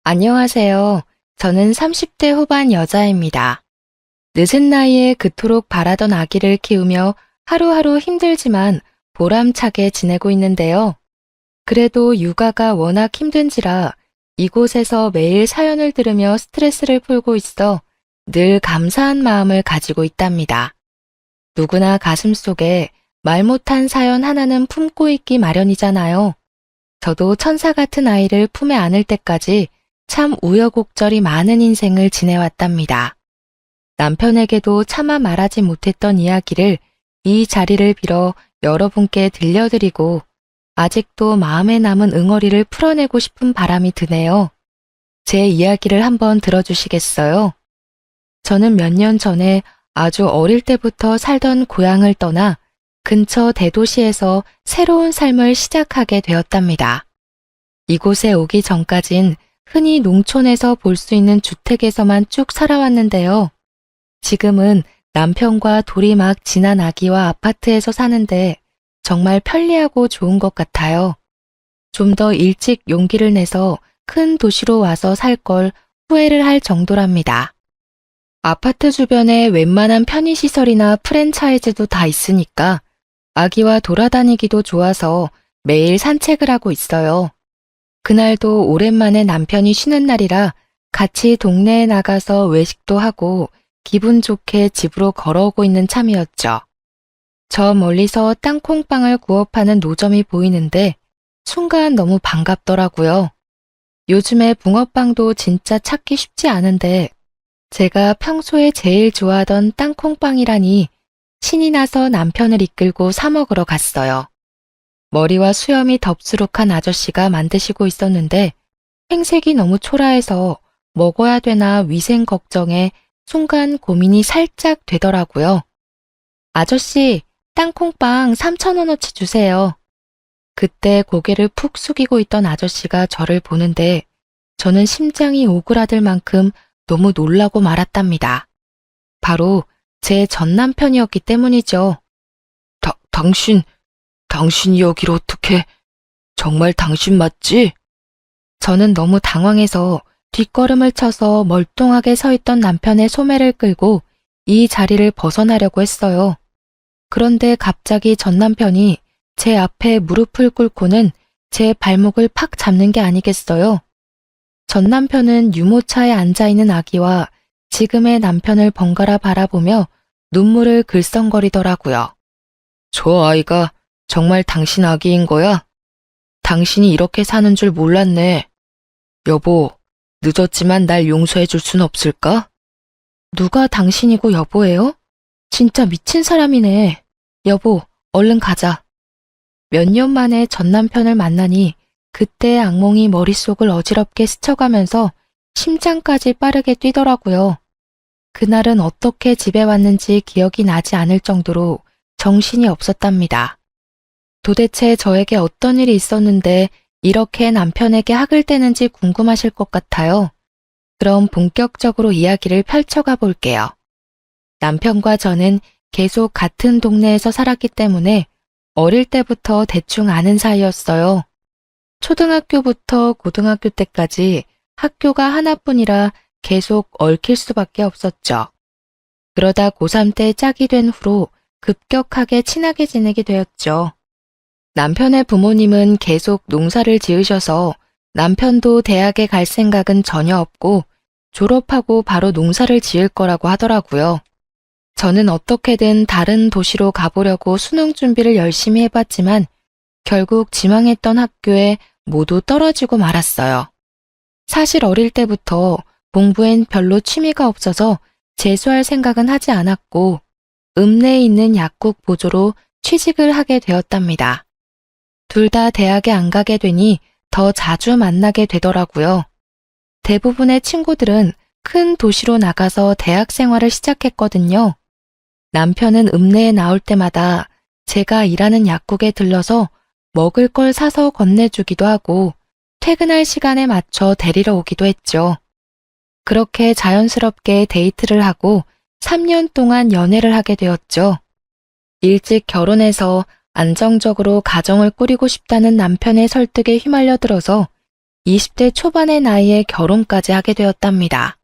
안녕하세요. 저는 30대 후반 여자입니다. 늦은 나이에 그토록 바라던 아기를 키우며 하루하루 힘들지만 보람차게 지내고 있는데요. 그래도 육아가 워낙 힘든지라 이곳에서 매일 사연을 들으며 스트레스를 풀고 있어 늘 감사한 마음을 가지고 있답니다. 누구나 가슴속에 말 못한 사연 하나는 품고 있기 마련이잖아요. 저도 천사 같은 아이를 품에 안을 때까지 참 우여곡절이 많은 인생을 지내왔답니다. 남편에게도 차마 말하지 못했던 이야기를 이 자리를 빌어 여러분께 들려드리고 아직도 마음에 남은 응어리를 풀어내고 싶은 바람이 드네요. 제 이야기를 한번 들어주시겠어요? 저는 몇 년 전에 아주 어릴 때부터 살던 고향을 떠나 근처 대도시에서 새로운 삶을 시작하게 되었답니다. 이곳에 오기 전까진 흔히 농촌에서 볼 수 있는 주택에서만 쭉 살아왔는데요. 지금은 남편과 둘이 막 지난 아기와 아파트에서 사는데 정말 편리하고 좋은 것 같아요. 좀 더 일찍 용기를 내서 큰 도시로 와서 살 걸 후회를 할 정도랍니다. 아파트 주변에 웬만한 편의시설이나 프랜차이즈도 다 있으니까 아기와 돌아다니기도 좋아서 매일 산책을 하고 있어요. 그날도 오랜만에 남편이 쉬는 날이라 같이 동네에 나가서 외식도 하고 기분 좋게 집으로 걸어오고 있는 참이었죠. 저 멀리서 땅콩빵을 구워 파는 노점이 보이는데 순간 너무 반갑더라고요. 요즘에 붕어빵도 진짜 찾기 쉽지 않은데 제가 평소에 제일 좋아하던 땅콩빵이라니 신이 나서 남편을 이끌고 사 먹으러 갔어요. 머리와 수염이 덥수룩한 아저씨가 만드시고 있었는데 행색이 너무 초라해서 먹어야 되나 위생 걱정에 순간 고민이 살짝 되더라고요. 아저씨, 땅콩빵 3,000원어치 주세요. 그때 고개를 푹 숙이고 있던 아저씨가 저를 보는데 저는 심장이 오그라들 만큼 너무 놀라고 말았답니다. 바로 제 전 남편이었기 때문이죠. 당신이 여기를 어떻게, 정말 당신 맞지? 저는 너무 당황해서 뒷걸음을 쳐서 멀뚱하게 서 있던 남편의 소매를 끌고 이 자리를 벗어나려고 했어요. 그런데 갑자기 전 남편이 제 앞에 무릎을 꿇고는 제 발목을 팍 잡는 게 아니겠어요? 전 남편은 유모차에 앉아있는 아기와 지금의 남편을 번갈아 바라보며 눈물을 글썽거리더라고요. 저 아이가 정말 당신 아기인 거야? 당신이 이렇게 사는 줄 몰랐네. 여보, 늦었지만 날 용서해 줄 순 없을까? 누가 당신이고 여보예요? 진짜 미친 사람이네. 여보, 얼른 가자. 몇 년 만에 전 남편을 만나니 그때의 악몽이 머릿속을 어지럽게 스쳐가면서 심장까지 빠르게 뛰더라고요. 그날은 어떻게 집에 왔는지 기억이 나지 않을 정도로 정신이 없었답니다. 도대체 저에게 어떤 일이 있었는데 이렇게 남편에게 학을 떼는지 궁금하실 것 같아요. 그럼 본격적으로 이야기를 펼쳐가 볼게요. 남편과 저는 계속 같은 동네에서 살았기 때문에 어릴 때부터 대충 아는 사이였어요. 초등학교부터 고등학교 때까지 학교가 하나뿐이라 계속 얽힐 수밖에 없었죠. 그러다 고3 때 짝이 된 후로 급격하게 친하게 지내게 되었죠. 남편의 부모님은 계속 농사를 지으셔서 남편도 대학에 갈 생각은 전혀 없고 졸업하고 바로 농사를 지을 거라고 하더라고요. 저는 어떻게든 다른 도시로 가보려고 수능 준비를 열심히 해봤지만 결국 지망했던 학교에 모두 떨어지고 말았어요. 사실 어릴 때부터 공부엔 별로 취미가 없어서 재수할 생각은 하지 않았고 읍내에 있는 약국 보조로 취직을 하게 되었답니다. 둘 다 대학에 안 가게 되니 더 자주 만나게 되더라고요. 대부분의 친구들은 큰 도시로 나가서 대학 생활을 시작했거든요. 남편은 읍내에 나올 때마다 제가 일하는 약국에 들러서 먹을 걸 사서 건네주기도 하고 퇴근할 시간에 맞춰 데리러 오기도 했죠. 그렇게 자연스럽게 데이트를 하고 3년 동안 연애를 하게 되었죠. 일찍 결혼해서 안정적으로 가정을 꾸리고 싶다는 남편의 설득에 휘말려 들어서 20대 초반의 나이에 결혼까지 하게 되었답니다.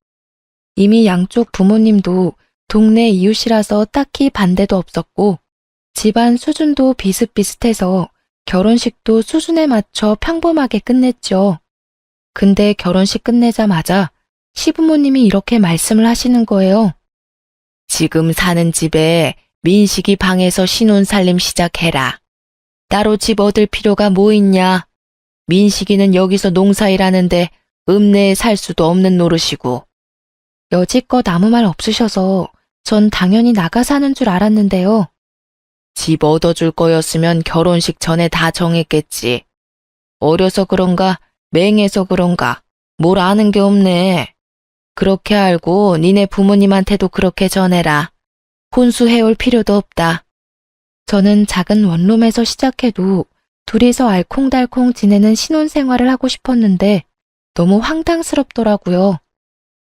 이미 양쪽 부모님도 동네 이웃이라서 딱히 반대도 없었고 집안 수준도 비슷비슷해서 결혼식도 수준에 맞춰 평범하게 끝냈죠. 근데 결혼식 끝내자마자 시부모님이 이렇게 말씀을 하시는 거예요. 지금 사는 집에 민식이 방에서 신혼살림 시작해라. 따로 집 얻을 필요가 뭐 있냐? 민식이는 여기서 농사일하는데 읍내에 살 수도 없는 노릇이고. 여지껏 아무 말 없으셔서 전 당연히 나가 사는 줄 알았는데요. 집 얻어줄 거였으면 결혼식 전에 다 정했겠지. 어려서 그런가, 맹해서 그런가, 뭘 아는 게 없네. 그렇게 알고 니네 부모님한테도 그렇게 전해라. 혼수해올 필요도 없다. 저는 작은 원룸에서 시작해도 둘이서 알콩달콩 지내는 신혼생활을 하고 싶었는데 너무 황당스럽더라고요.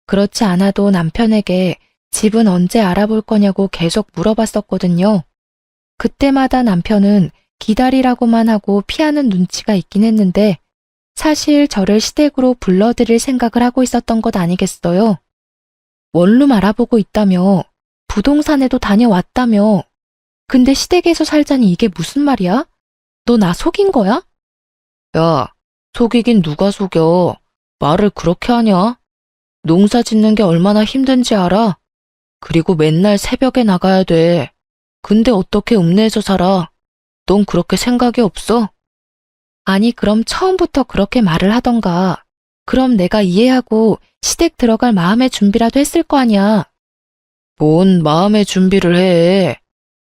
그렇지 않아도 남편에게 집은 언제 알아볼 거냐고 계속 물어봤었거든요. 그때마다 남편은 기다리라고만 하고 피하는 눈치가 있긴 했는데 사실 저를 시댁으로 불러들일 생각을 하고 있었던 것 아니겠어요? 원룸 알아보고 있다며, 부동산에도 다녀왔다며. 근데 시댁에서 살자니 이게 무슨 말이야? 너 나 속인 거야? 야, 속이긴 누가 속여. 말을 그렇게 하냐? 농사 짓는 게 얼마나 힘든지 알아? 그리고 맨날 새벽에 나가야 돼. 근데 어떻게 읍내에서 살아? 넌 그렇게 생각이 없어? 아니, 그럼 처음부터 그렇게 말을 하던가. 그럼 내가 이해하고 시댁 들어갈 마음의 준비라도 했을 거 아니야. 뭔 마음의 준비를 해.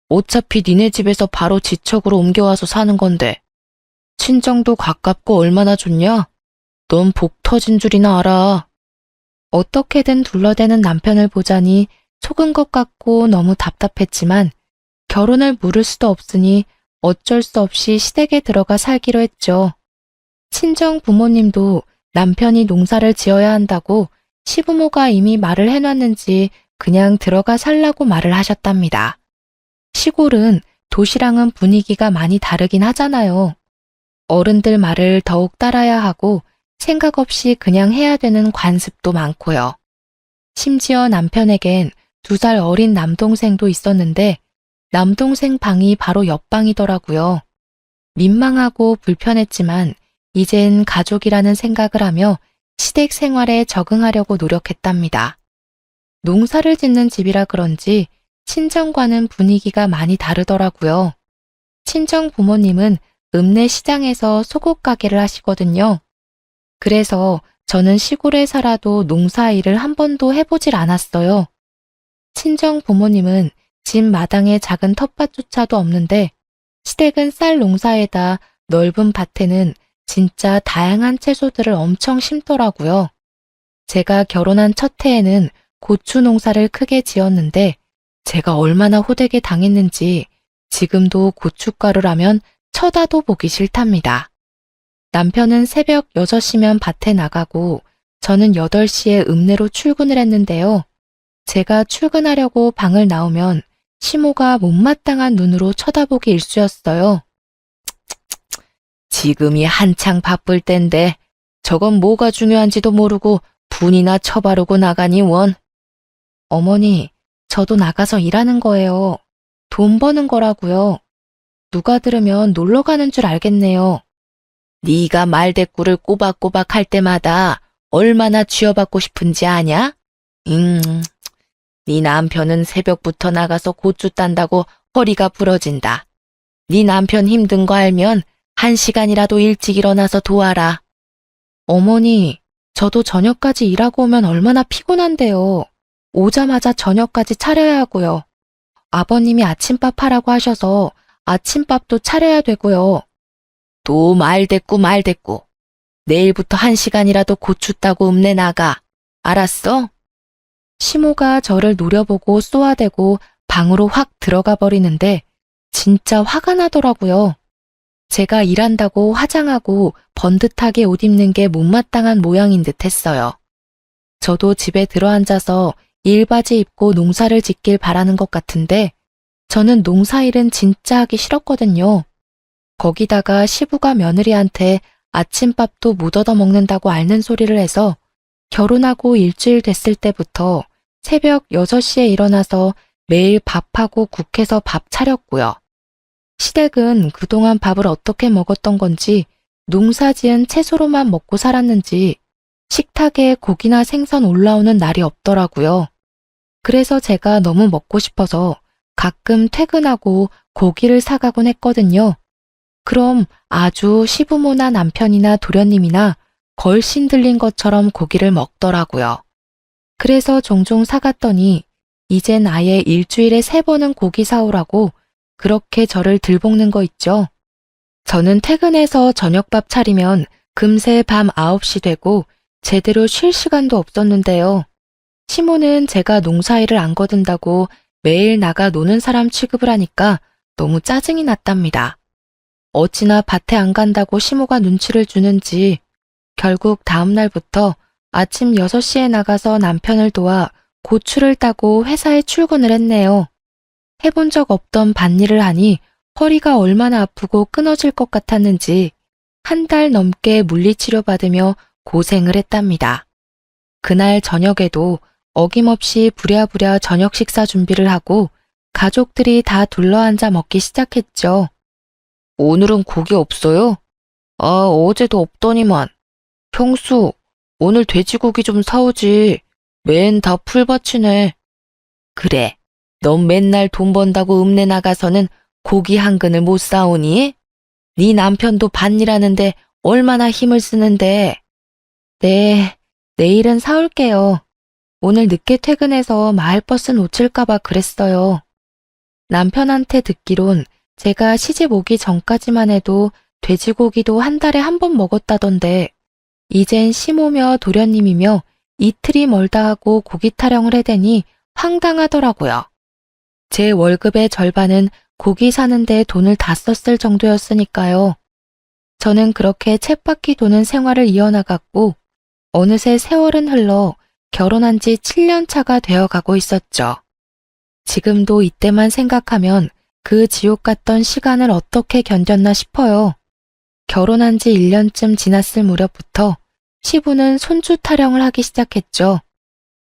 어차피 니네 집에서 바로 지척으로 옮겨와서 사는 건데. 친정도 가깝고 얼마나 좋냐? 넌 복 터진 줄이나 알아. 어떻게든 둘러대는 남편을 보자니 속은 것 같고 너무 답답했지만 결혼을 물을 수도 없으니 어쩔 수 없이 시댁에 들어가 살기로 했죠. 친정 부모님도 남편이 농사를 지어야 한다고 시부모가 이미 말을 해놨는지 그냥 들어가 살라고 말을 하셨답니다. 시골은 도시랑은 분위기가 많이 다르긴 하잖아요. 어른들 말을 더욱 따라야 하고 생각 없이 그냥 해야 되는 관습도 많고요. 심지어 남편에겐 2살 어린 남동생도 있었는데 남동생 방이 바로 옆방이더라고요. 민망하고 불편했지만 이젠 가족이라는 생각을 하며 시댁 생활에 적응하려고 노력했답니다. 농사를 짓는 집이라 그런지 친정과는 분위기가 많이 다르더라고요. 친정 부모님은 읍내 시장에서 속옷 가게를 하시거든요. 그래서 저는 시골에 살아도 농사일을 한 번도 해보질 않았어요. 친정 부모님은 집 마당에 작은 텃밭조차도 없는데 시댁은 쌀 농사에다 넓은 밭에는 진짜 다양한 채소들을 엄청 심더라고요. 제가 결혼한 첫 해에는 고추 농사를 크게 지었는데 제가 얼마나 호되게 당했는지 지금도 고춧가루라면 쳐다도 보기 싫답니다. 남편은 새벽 6시면 밭에 나가고 저는 8시에 읍내로 출근을 했는데요. 제가 출근하려고 방을 나오면 시모가 못마땅한 눈으로 쳐다보기 일쑤였어요. 지금이 한창 바쁠 땐데 저건 뭐가 중요한지도 모르고 분이나 쳐바르고 나가니 원. 어머니, 저도 나가서 일하는 거예요. 돈 버는 거라고요. 누가 들으면 놀러 가는 줄 알겠네요. 네가 말대꾸를 꼬박꼬박 할 때마다 얼마나 쥐어받고 싶은지 아냐? 네 남편은 새벽부터 나가서 고추 딴다고 허리가 부러진다. 네 남편 힘든 거 알면 1시간이라도 일찍 일어나서 도와라. 어머니, 저도 저녁까지 일하고 오면 얼마나 피곤한데요. 오자마자 저녁까지 차려야 하고요. 아버님이 아침밥 하라고 하셔서 아침밥도 차려야 되고요. 또 말대꾸. 내일부터 1시간이라도 고추 따고 읍내 나가. 알았어? 시모가 저를 노려보고 쏘아대고 방으로 확 들어가 버리는데 진짜 화가 나더라고요. 제가 일한다고 화장하고 번듯하게 옷 입는 게 못마땅한 모양인 듯 했어요. 저도 집에 들어앉아서 일바지 입고 농사를 짓길 바라는 것 같은데 저는 농사일은 진짜 하기 싫었거든요. 거기다가 시부가 며느리한테 아침밥도 못 얻어 먹는다고 앓는 소리를 해서 결혼하고 일주일 됐을 때부터 새벽 6시에 일어나서 매일 밥하고 국해서 밥 차렸고요. 시댁은 그동안 밥을 어떻게 먹었던 건지 농사지은 채소로만 먹고 살았는지 식탁에 고기나 생선 올라오는 날이 없더라고요. 그래서 제가 너무 먹고 싶어서 가끔 퇴근하고 고기를 사가곤 했거든요. 그럼 아주 시부모나 남편이나 도련님이나 걸신 들린 것처럼 고기를 먹더라고요. 그래서 종종 사갔더니 이젠 아예 일주일에 3번은 고기 사오라고 그렇게 저를 들볶는 거 있죠. 저는 퇴근해서 저녁밥 차리면 금세 밤 9시 되고 제대로 쉴 시간도 없었는데요. 시모는 제가 농사일을 안 거둔다고 매일 나가 노는 사람 취급을 하니까 너무 짜증이 났답니다. 어찌나 밭에 안 간다고 시모가 눈치를 주는지 결국 다음 날부터 아침 6시에 나가서 남편을 도와 고추를 따고 회사에 출근을 했네요. 해본 적 없던 밭일을 하니 허리가 얼마나 아프고 끊어질 것 같았는지 1달 넘게 물리치료 받으며 고생을 했답니다. 그날 저녁에도 어김없이 부랴부랴 저녁 식사 준비를 하고 가족들이 다 둘러앉아 먹기 시작했죠. 오늘은 고기 없어요? 어제도 없더니만. 형수, 오늘 돼지고기 좀 사오지. 맨 다 풀밭이네. 그래, 넌 맨날 돈 번다고 읍내 나가서는 고기 한 근을 못 사오니? 네 남편도 밭일하는데 얼마나 힘을 쓰는데. 네, 내일은 사올게요. 오늘 늦게 퇴근해서 마을버스 놓칠까봐 그랬어요. 남편한테 듣기론 제가 시집 오기 전까지만 해도 돼지고기도 1달에 1번 먹었다던데 이젠 시모며 도련님이며 이틀이 멀다 하고 고기 타령을 해대니 황당하더라고요. 제 월급의 절반은 고기 사는데 돈을 다 썼을 정도였으니까요. 저는 그렇게 쳇바퀴 도는 생활을 이어나갔고 어느새 세월은 흘러 결혼한 지 7년 차가 되어가고 있었죠. 지금도 이때만 생각하면 그 지옥 같던 시간을 어떻게 견뎠나 싶어요. 결혼한 지 1년쯤 지났을 무렵부터 시부는 손주 타령을 하기 시작했죠.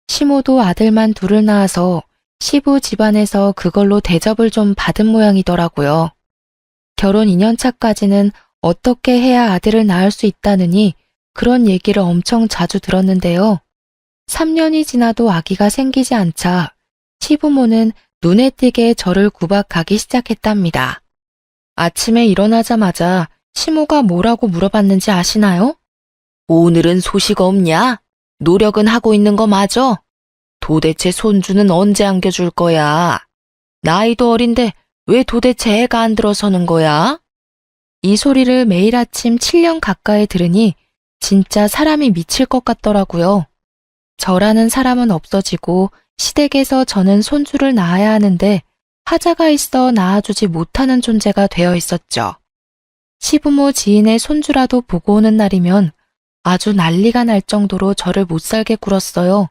시모도 아들만 둘을 낳아서 시부 집안에서 그걸로 대접을 좀 받은 모양이더라고요. 결혼 2년 차까지는 어떻게 해야 아들을 낳을 수 있다느니 그런 얘기를 엄청 자주 들었는데요. 3년이 지나도 아기가 생기지 않자 시부모는 눈에 띄게 저를 구박하기 시작했답니다. 아침에 일어나자마자 시모가 뭐라고 물어봤는지 아시나요? 오늘은 소식 없냐? 노력은 하고 있는 거 맞아? 도대체 손주는 언제 안겨줄 거야? 나이도 어린데 왜 도대체 애가 안 들어서는 거야? 이 소리를 매일 아침 7년 가까이 들으니 진짜 사람이 미칠 것 같더라고요. 저라는 사람은 없어지고 시댁에서 저는 손주를 낳아야 하는데 하자가 있어 낳아주지 못하는 존재가 되어 있었죠. 시부모 지인의 손주라도 보고 오는 날이면 아주 난리가 날 정도로 저를 못살게 굴었어요.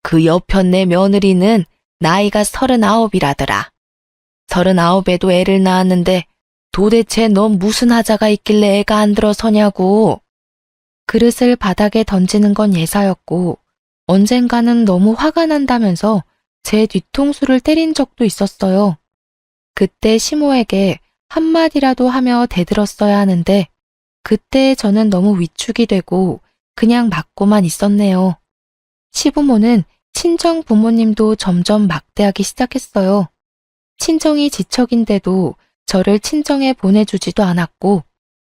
그 여편네 며느리는 나이가 39이라더라. 39에도 애를 낳았는데 도대체 넌 무슨 하자가 있길래 애가 안 들어서냐고. 그릇을 바닥에 던지는 건 예사였고 언젠가는 너무 화가 난다면서 제 뒤통수를 때린 적도 있었어요. 그때 시모에게 한마디라도 하며 대들었어야 하는데 그때 저는 너무 위축이 되고 그냥 맞고만 있었네요. 시부모는 친정 부모님도 점점 막대하기 시작했어요. 친정이 지척인데도 저를 친정에 보내주지도 않았고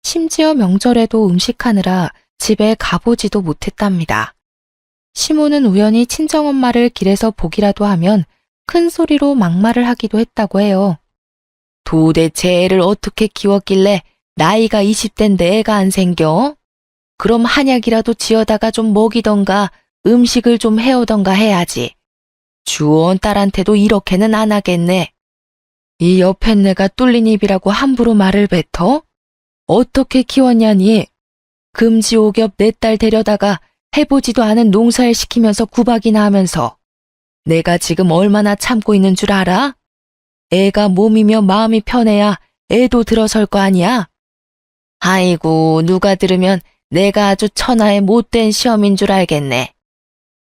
심지어 명절에도 음식하느라 집에 가보지도 못했답니다. 시모는 우연히 친정엄마를 길에서 보기라도 하면 큰 소리로 막말을 하기도 했다고 해요. 도대체 애를 어떻게 키웠길래 나이가 20대인데 애가 안 생겨? 그럼 한약이라도 지어다가 좀 먹이던가 음식을 좀 해오던가 해야지. 주원 딸한테도 이렇게는 안 하겠네. 이 옆에 내가 뚫린 입이라고 함부로 말을 뱉어? 어떻게 키웠냐니? 금지옥엽 내 딸 데려다가 해보지도 않은 농사일 시키면서 구박이나 하면서 내가 지금 얼마나 참고 있는 줄 알아? 애가 몸이며 마음이 편해야 애도 들어설 거 아니야? 아이고, 누가 들으면 내가 아주 천하의 못된 시험인 줄 알겠네.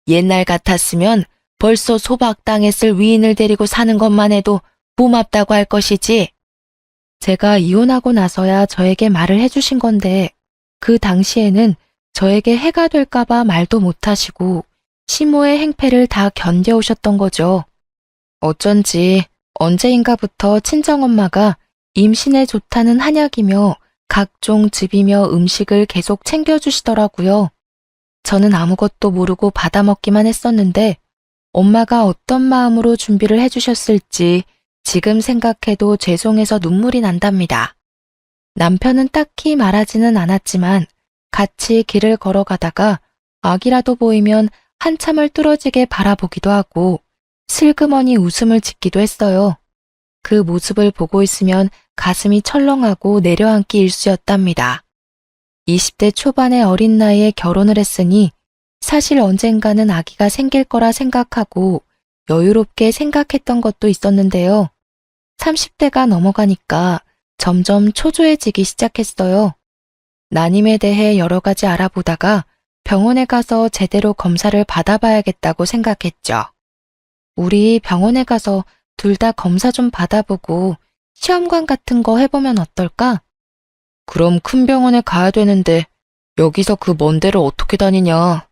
옛날 같았으면 벌써 소박당했을 위인을 데리고 사는 것만 해도 고맙다고 할 것이지. 제가 이혼하고 나서야 저에게 말을 해주신 건데 그 당시에는 저에게 해가 될까봐 말도 못하시고 시모의 행패를 다 견뎌오셨던 거죠. 어쩐지 언제인가부터 친정엄마가 임신에 좋다는 한약이며 각종 즙이며 음식을 계속 챙겨주시더라고요. 저는 아무것도 모르고 받아먹기만 했었는데 엄마가 어떤 마음으로 준비를 해주셨을지 지금 생각해도 죄송해서 눈물이 난답니다. 남편은 딱히 말하지는 않았지만 같이 길을 걸어가다가 아기라도 보이면 한참을 뚫어지게 바라보기도 하고 슬그머니 웃음을 짓기도 했어요. 그 모습을 보고 있으면 가슴이 철렁하고 내려앉기 일쑤였답니다. 20대 초반의 어린 나이에 결혼을 했으니 사실 언젠가는 아기가 생길 거라 생각하고 여유롭게 생각했던 것도 있었는데요. 30대가 넘어가니까 점점 초조해지기 시작했어요. 난임에 대해 여러 가지 알아보다가 병원에 가서 제대로 검사를 받아봐야겠다고 생각했죠. 우리 병원에 가서 둘 다 검사 좀 받아보고 시험관 같은 거 해보면 어떨까? 그럼 큰 병원에 가야 되는데 여기서 그 먼 데를 어떻게 다니냐?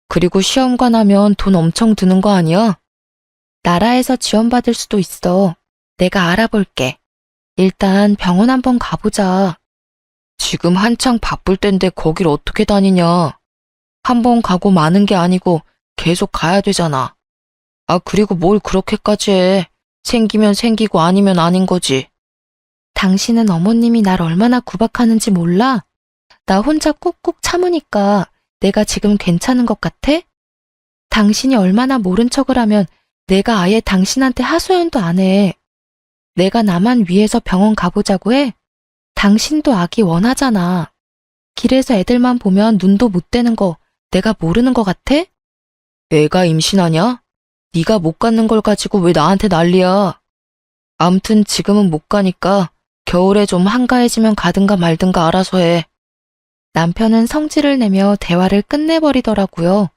그리고 시험관 하면 돈 엄청 드는 거 아니야? 나라에서 지원받을 수도 있어. 내가 알아볼게. 일단 병원 한번 가보자. 지금 한창 바쁠 땐데 거길 어떻게 다니냐? 한번 가고 마는 게 아니고 계속 가야 되잖아. 아, 그리고 뭘 그렇게까지 해. 생기면 생기고 아니면 아닌 거지. 당신은 어머님이 날 얼마나 구박하는지 몰라? 나 혼자 꾹꾹 참으니까 내가 지금 괜찮은 것 같아? 당신이 얼마나 모른 척을 하면 내가 아예 당신한테 하소연도 안 해. 내가 나만 위해서 병원 가보자고 해? 당신도 아기 원하잖아. 길에서 애들만 보면 눈도 못 떼는 거 내가 모르는 것 같아? 애가 임신하냐? 네가 못 갖는 걸 가지고 왜 나한테 난리야? 암튼 지금은 못 가니까 겨울에 좀 한가해지면 가든가 말든가 알아서 해. 남편은 성질을 내며 대화를 끝내버리더라고요.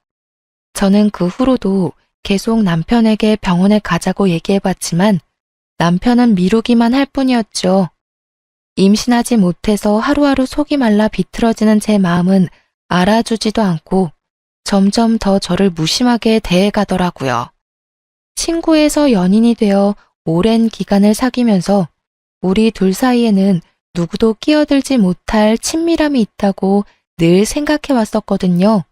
저는 그 후로도 계속 남편에게 병원에 가자고 얘기해봤지만 남편은 미루기만 할 뿐이었죠. 임신하지 못해서 하루하루 속이 말라 비틀어지는 제 마음은 알아주지도 않고 점점 더 저를 무심하게 대해가더라고요. 친구에서 연인이 되어 오랜 기간을 사귀면서 우리 둘 사이에는 누구도 끼어들지 못할 친밀함이 있다고 늘 생각해 왔었거든요.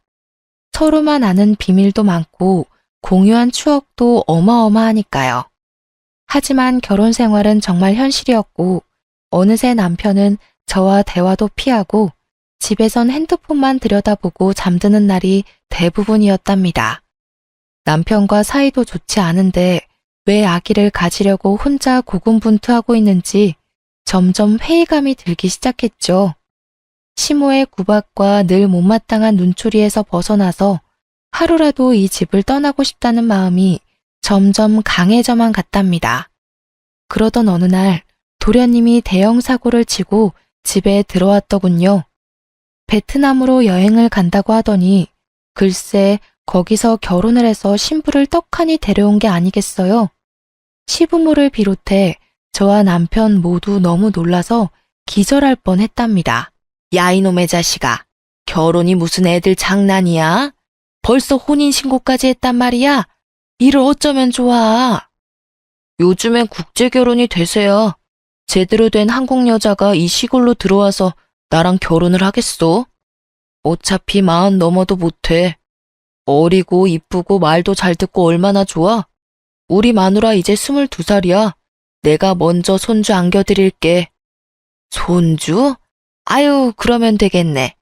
서로만 아는 비밀도 많고 공유한 추억도 어마어마하니까요. 하지만 결혼 생활은 정말 현실이었고 어느새 남편은 저와 대화도 피하고 집에선 핸드폰만 들여다보고 잠드는 날이 대부분이었답니다. 남편과 사이도 좋지 않은데 왜 아기를 가지려고 혼자 고군분투하고 있는지 점점 회의감이 들기 시작했죠. 시모의 구박과 늘 못마땅한 눈초리에서 벗어나서 하루라도 이 집을 떠나고 싶다는 마음이 점점 강해져만 갔답니다. 그러던 어느 날 도련님이 대형 사고를 치고 집에 들어왔더군요. 베트남으로 여행을 간다고 하더니 글쎄 거기서 결혼을 해서 신부를 떡하니 데려온 게 아니겠어요. 시부모를 비롯해 저와 남편 모두 너무 놀라서 기절할 뻔했답니다. 야 이놈의 자식아, 결혼이 무슨 애들 장난이야? 벌써 혼인신고까지 했단 말이야? 이를 어쩌면 좋아. 요즘엔 국제결혼이 대세야. 제대로 된 한국 여자가 이 시골로 들어와서 나랑 결혼을 하겠어? 어차피 40 넘어도 못해. 어리고 이쁘고 말도 잘 듣고 얼마나 좋아? 우리 마누라 이제 22살이야. 내가 먼저 손주 안겨드릴게. 손주? 아유, 그러면 되겠네.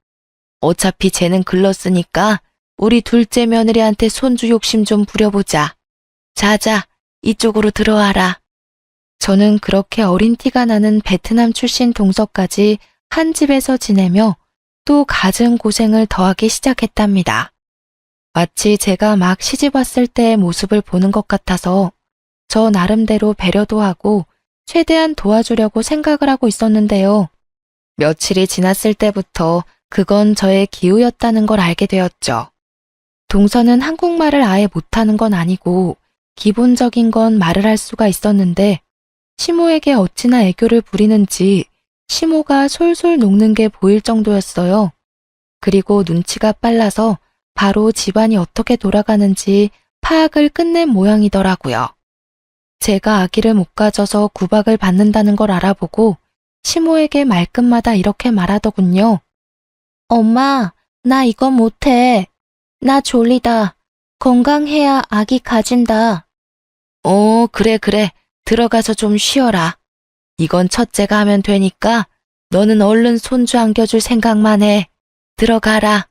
어차피 쟤는 글렀으니까 우리 둘째 며느리한테 손주 욕심 좀 부려보자. 자자, 이쪽으로 들어와라. 저는 그렇게 어린 티가 나는 베트남 출신 동서까지 한 집에서 지내며 또 갖은 고생을 더하기 시작했답니다. 마치 제가 막 시집 왔을 때의 모습을 보는 것 같아서 저 나름대로 배려도 하고 최대한 도와주려고 생각을 하고 있었는데요. 며칠이 지났을 때부터 그건 저의 기우였다는 걸 알게 되었죠. 동서는 한국말을 아예 못하는 건 아니고 기본적인 건 말을 할 수가 있었는데 시모에게 어찌나 애교를 부리는지 시모가 솔솔 녹는 게 보일 정도였어요. 그리고 눈치가 빨라서 바로 집안이 어떻게 돌아가는지 파악을 끝낸 모양이더라고요. 제가 아기를 못 가져서 구박을 받는다는 걸 알아보고 시모에게 말끝마다 이렇게 말하더군요. 엄마, 나 이거 못해. 나 졸리다. 건강해야 아기 가진다. 그래. 들어가서 좀 쉬어라. 이건 첫째가 하면 되니까 너는 얼른 손주 안겨줄 생각만 해. 들어가라.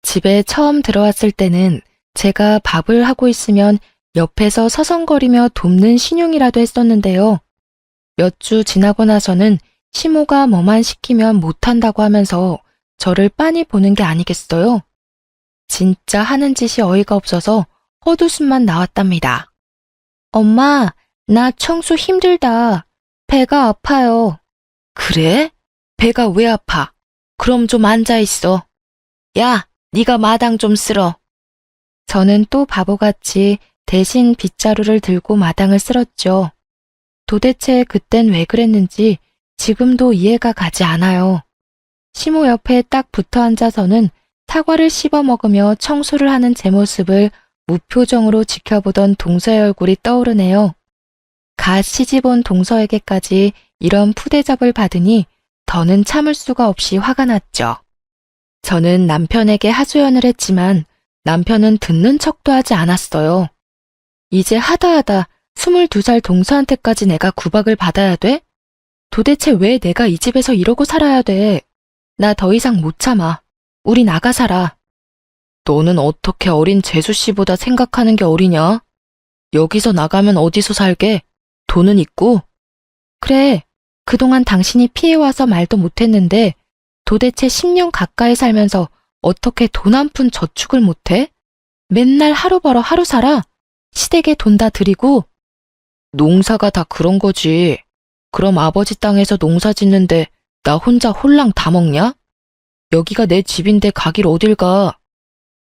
집에 처음 들어왔을 때는 제가 밥을 하고 있으면 옆에서 서성거리며 돕는 신용이라도 했었는데요. 몇 주 지나고 나서는 시모가 뭐만 시키면 못한다고 하면서 저를 빤히 보는 게 아니겠어요? 진짜 하는 짓이 어이가 없어서 헛웃음만 나왔답니다. 엄마, 나 청소 힘들다. 배가 아파요. 그래? 배가 왜 아파? 그럼 좀 앉아있어. 야, 네가 마당 좀 쓸어. 저는 또 바보같이 대신 빗자루를 들고 마당을 쓸었죠. 도대체 그땐 왜 그랬는지 지금도 이해가 가지 않아요. 시모 옆에 딱 붙어 앉아서는 사과를 씹어 먹으며 청소를 하는 제 모습을 무표정으로 지켜보던 동서의 얼굴이 떠오르네요. 갓 시집온 동서에게까지 이런 푸대접을 받으니 더는 참을 수가 없이 화가 났죠. 저는 남편에게 하소연을 했지만 남편은 듣는 척도 하지 않았어요. 이제 하다 22살 동서한테까지 내가 구박을 받아야 돼? 도대체 왜 내가 이 집에서 이러고 살아야 돼? 나 더 이상 못 참아. 우리 나가 살아. 너는 어떻게 어린 재수 씨보다 생각하는 게 어리냐? 여기서 나가면 어디서 살게? 돈은 있고? 그래, 그동안 당신이 피해와서 말도 못했는데 도대체 10년 가까이 살면서 어떻게 돈 한 푼 저축을 못해? 맨날 하루 벌어 하루 살아? 시댁에 돈 다 드리고? 농사가 다 그런 거지. 그럼 아버지 땅에서 농사 짓는데 나 혼자 홀랑 다 먹냐? 여기가 내 집인데 가길 어딜 가?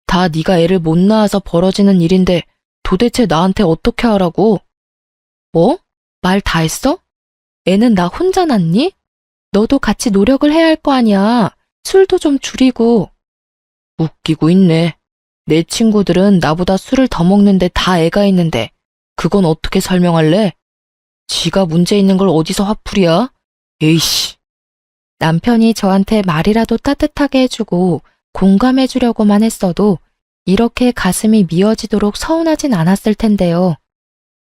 다 네가 애를 못 낳아서 벌어지는 일인데 도대체 나한테 어떻게 하라고? 뭐? 말 다 했어? 애는 나 혼자 낳니? 너도 같이 노력을 해야 할 거 아니야. 술도 좀 줄이고. 웃기고 있네. 내 친구들은 나보다 술을 더 먹는데 다 애가 있는데 그건 어떻게 설명할래? 지가 문제 있는 걸 어디서 화풀이야? 에이씨. 남편이 저한테 말이라도 따뜻하게 해주고 공감해주려고만 했어도 이렇게 가슴이 미어지도록 서운하진 않았을 텐데요.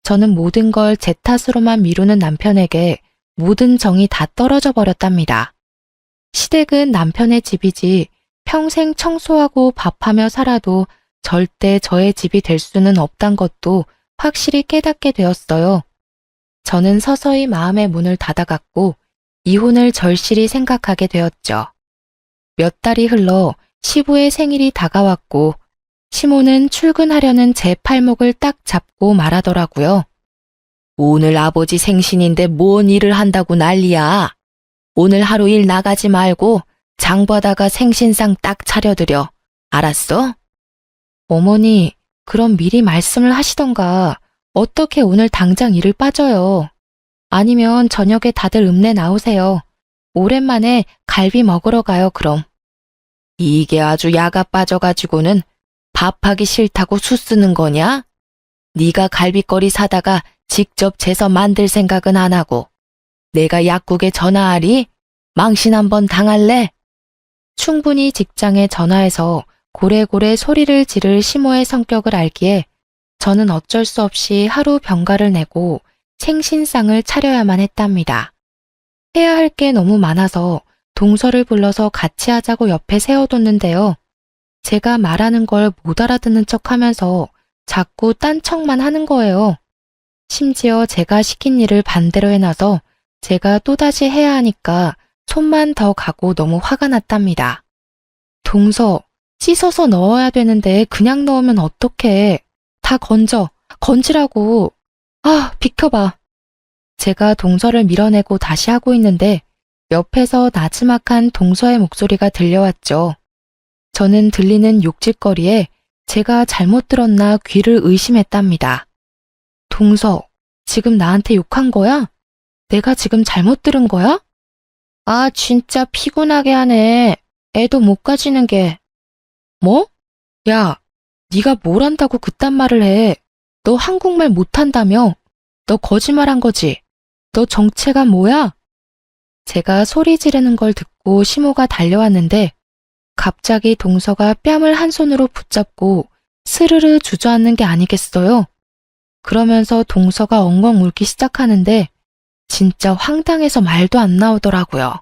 저는 모든 걸 제 탓으로만 미루는 남편에게 모든 정이 다 떨어져 버렸답니다. 시댁은 남편의 집이지 평생 청소하고 밥하며 살아도 절대 저의 집이 될 수는 없단 것도 확실히 깨닫게 되었어요. 저는 서서히 마음의 문을 닫아갔고 이혼을 절실히 생각하게 되었죠. 몇 달이 흘러 시부의 생일이 다가왔고 시모는 출근하려는 제 팔목을 딱 잡고 말하더라고요. 오늘 아버지 생신인데 뭔 일을 한다고 난리야. 오늘 하루 일 나가지 말고 장 봐다가 생신상 딱 차려드려. 알았어? 어머니, 그럼 미리 말씀을 하시던가 어떻게 오늘 당장 일을 빠져요. 아니면 저녁에 다들 읍내 나오세요. 오랜만에 갈비 먹으러 가요, 그럼. 이게 아주 야가 빠져가지고는 밥하기 싫다고 수쓰는 거냐? 네가 갈비거리 사다가 직접 재서 만들 생각은 안 하고 내가 약국에 전화하리? 망신 한번 당할래? 충분히 직장에 전화해서 고래고래 소리를 지를 시모의 성격을 알기에 저는 어쩔 수 없이 하루 병가를 내고 생신상을 차려야만 했답니다. 해야 할 게 너무 많아서 동서를 불러서 같이 하자고 옆에 세워뒀는데요. 제가 말하는 걸 못 알아듣는 척하면서 자꾸 딴 척만 하는 거예요. 심지어 제가 시킨 일을 반대로 해놔서 제가 또다시 해야 하니까 손만 더 가고 너무 화가 났답니다. 동서, 씻어서 넣어야 되는데 그냥 넣으면 어떡해. 다 건지라고. 아, 비켜봐. 제가 동서를 밀어내고 다시 하고 있는데 옆에서 나지막한 동서의 목소리가 들려왔죠. 저는 들리는 욕짓거리에 제가 잘못 들었나 귀를 의심했답니다. 동서, 지금 나한테 욕한 거야? 내가 지금 잘못 들은 거야? 아, 진짜 피곤하게 하네. 애도 못 가지는 게. 뭐? 야, 네가 뭘 안다고 그딴 말을 해. 너 한국말 못한다며? 너 거짓말한 거지? 너 정체가 뭐야? 제가 소리 지르는 걸 듣고 시모가 달려왔는데 갑자기 동서가 뺨을 한 손으로 붙잡고 스르르 주저앉는 게 아니겠어요? 그러면서 동서가 엉엉 울기 시작하는데 진짜 황당해서 말도 안 나오더라고요.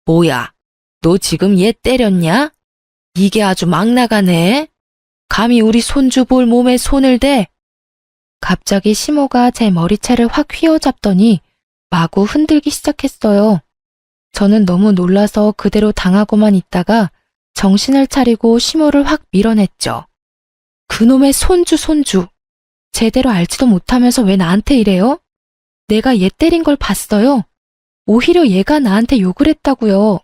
뭐야, 너 지금 얘 때렸냐? 이게 아주 막 나가네. 감히 우리 손주 볼 몸에 손을 대? 갑자기 시모가 제 머리채를 확 휘어잡더니 마구 흔들기 시작했어요. 저는 너무 놀라서 그대로 당하고만 있다가 정신을 차리고 시모를 확 밀어냈죠. 그놈의 손주. 제대로 알지도 못하면서 왜 나한테 이래요? 내가 얘 때린 걸 봤어요. 오히려 얘가 나한테 욕을 했다고요.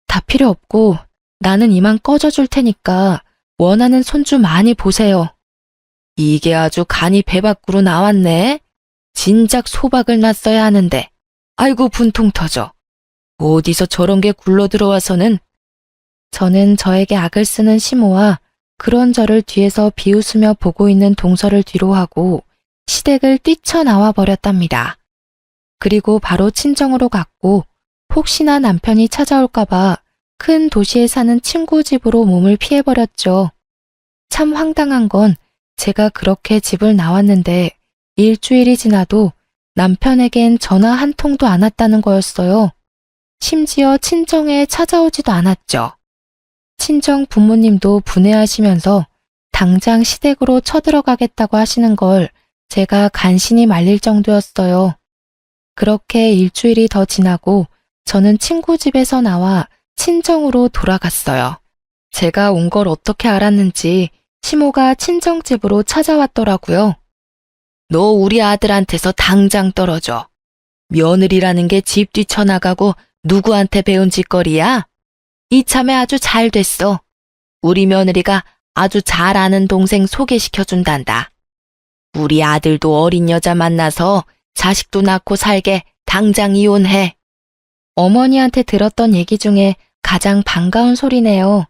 다 필요 없고 나는 이만 꺼져줄 테니까 원하는 손주 많이 보세요. 이게 아주 간이 배 밖으로 나왔네. 진작 소박을 놨어야 하는데. 아이고 분통 터져. 어디서 저런 게 굴러 들어와서는. 저는 저에게 악을 쓰는 시모와 그런 저를 뒤에서 비웃으며 보고 있는 동서를 뒤로 하고 시댁을 뛰쳐나와 버렸답니다. 그리고 바로 친정으로 갔고 혹시나 남편이 찾아올까봐 큰 도시에 사는 친구 집으로 몸을 피해버렸죠. 참 황당한 건 제가 그렇게 집을 나왔는데 일주일이 지나도 남편에겐 전화 한 통도 안 왔다는 거였어요. 심지어 친정에 찾아오지도 않았죠. 친정 부모님도 분해하시면서 당장 시댁으로 쳐들어가겠다고 하시는 걸 제가 간신히 말릴 정도였어요. 그렇게 일주일이 더 지나고 저는 친구 집에서 나와 친정으로 돌아갔어요. 제가 온 걸 어떻게 알았는지 시모가 친정집으로 찾아왔더라고요. 너 우리 아들한테서 당장 떨어져. 며느리라는 게 집 뛰쳐나가고 누구한테 배운 짓거리야? 이참에 아주 잘 됐어. 우리 며느리가 아주 잘 아는 동생 소개시켜준단다. 우리 아들도 어린 여자 만나서 자식도 낳고 살게 당장 이혼해. 어머니한테 들었던 얘기 중에 가장 반가운 소리네요.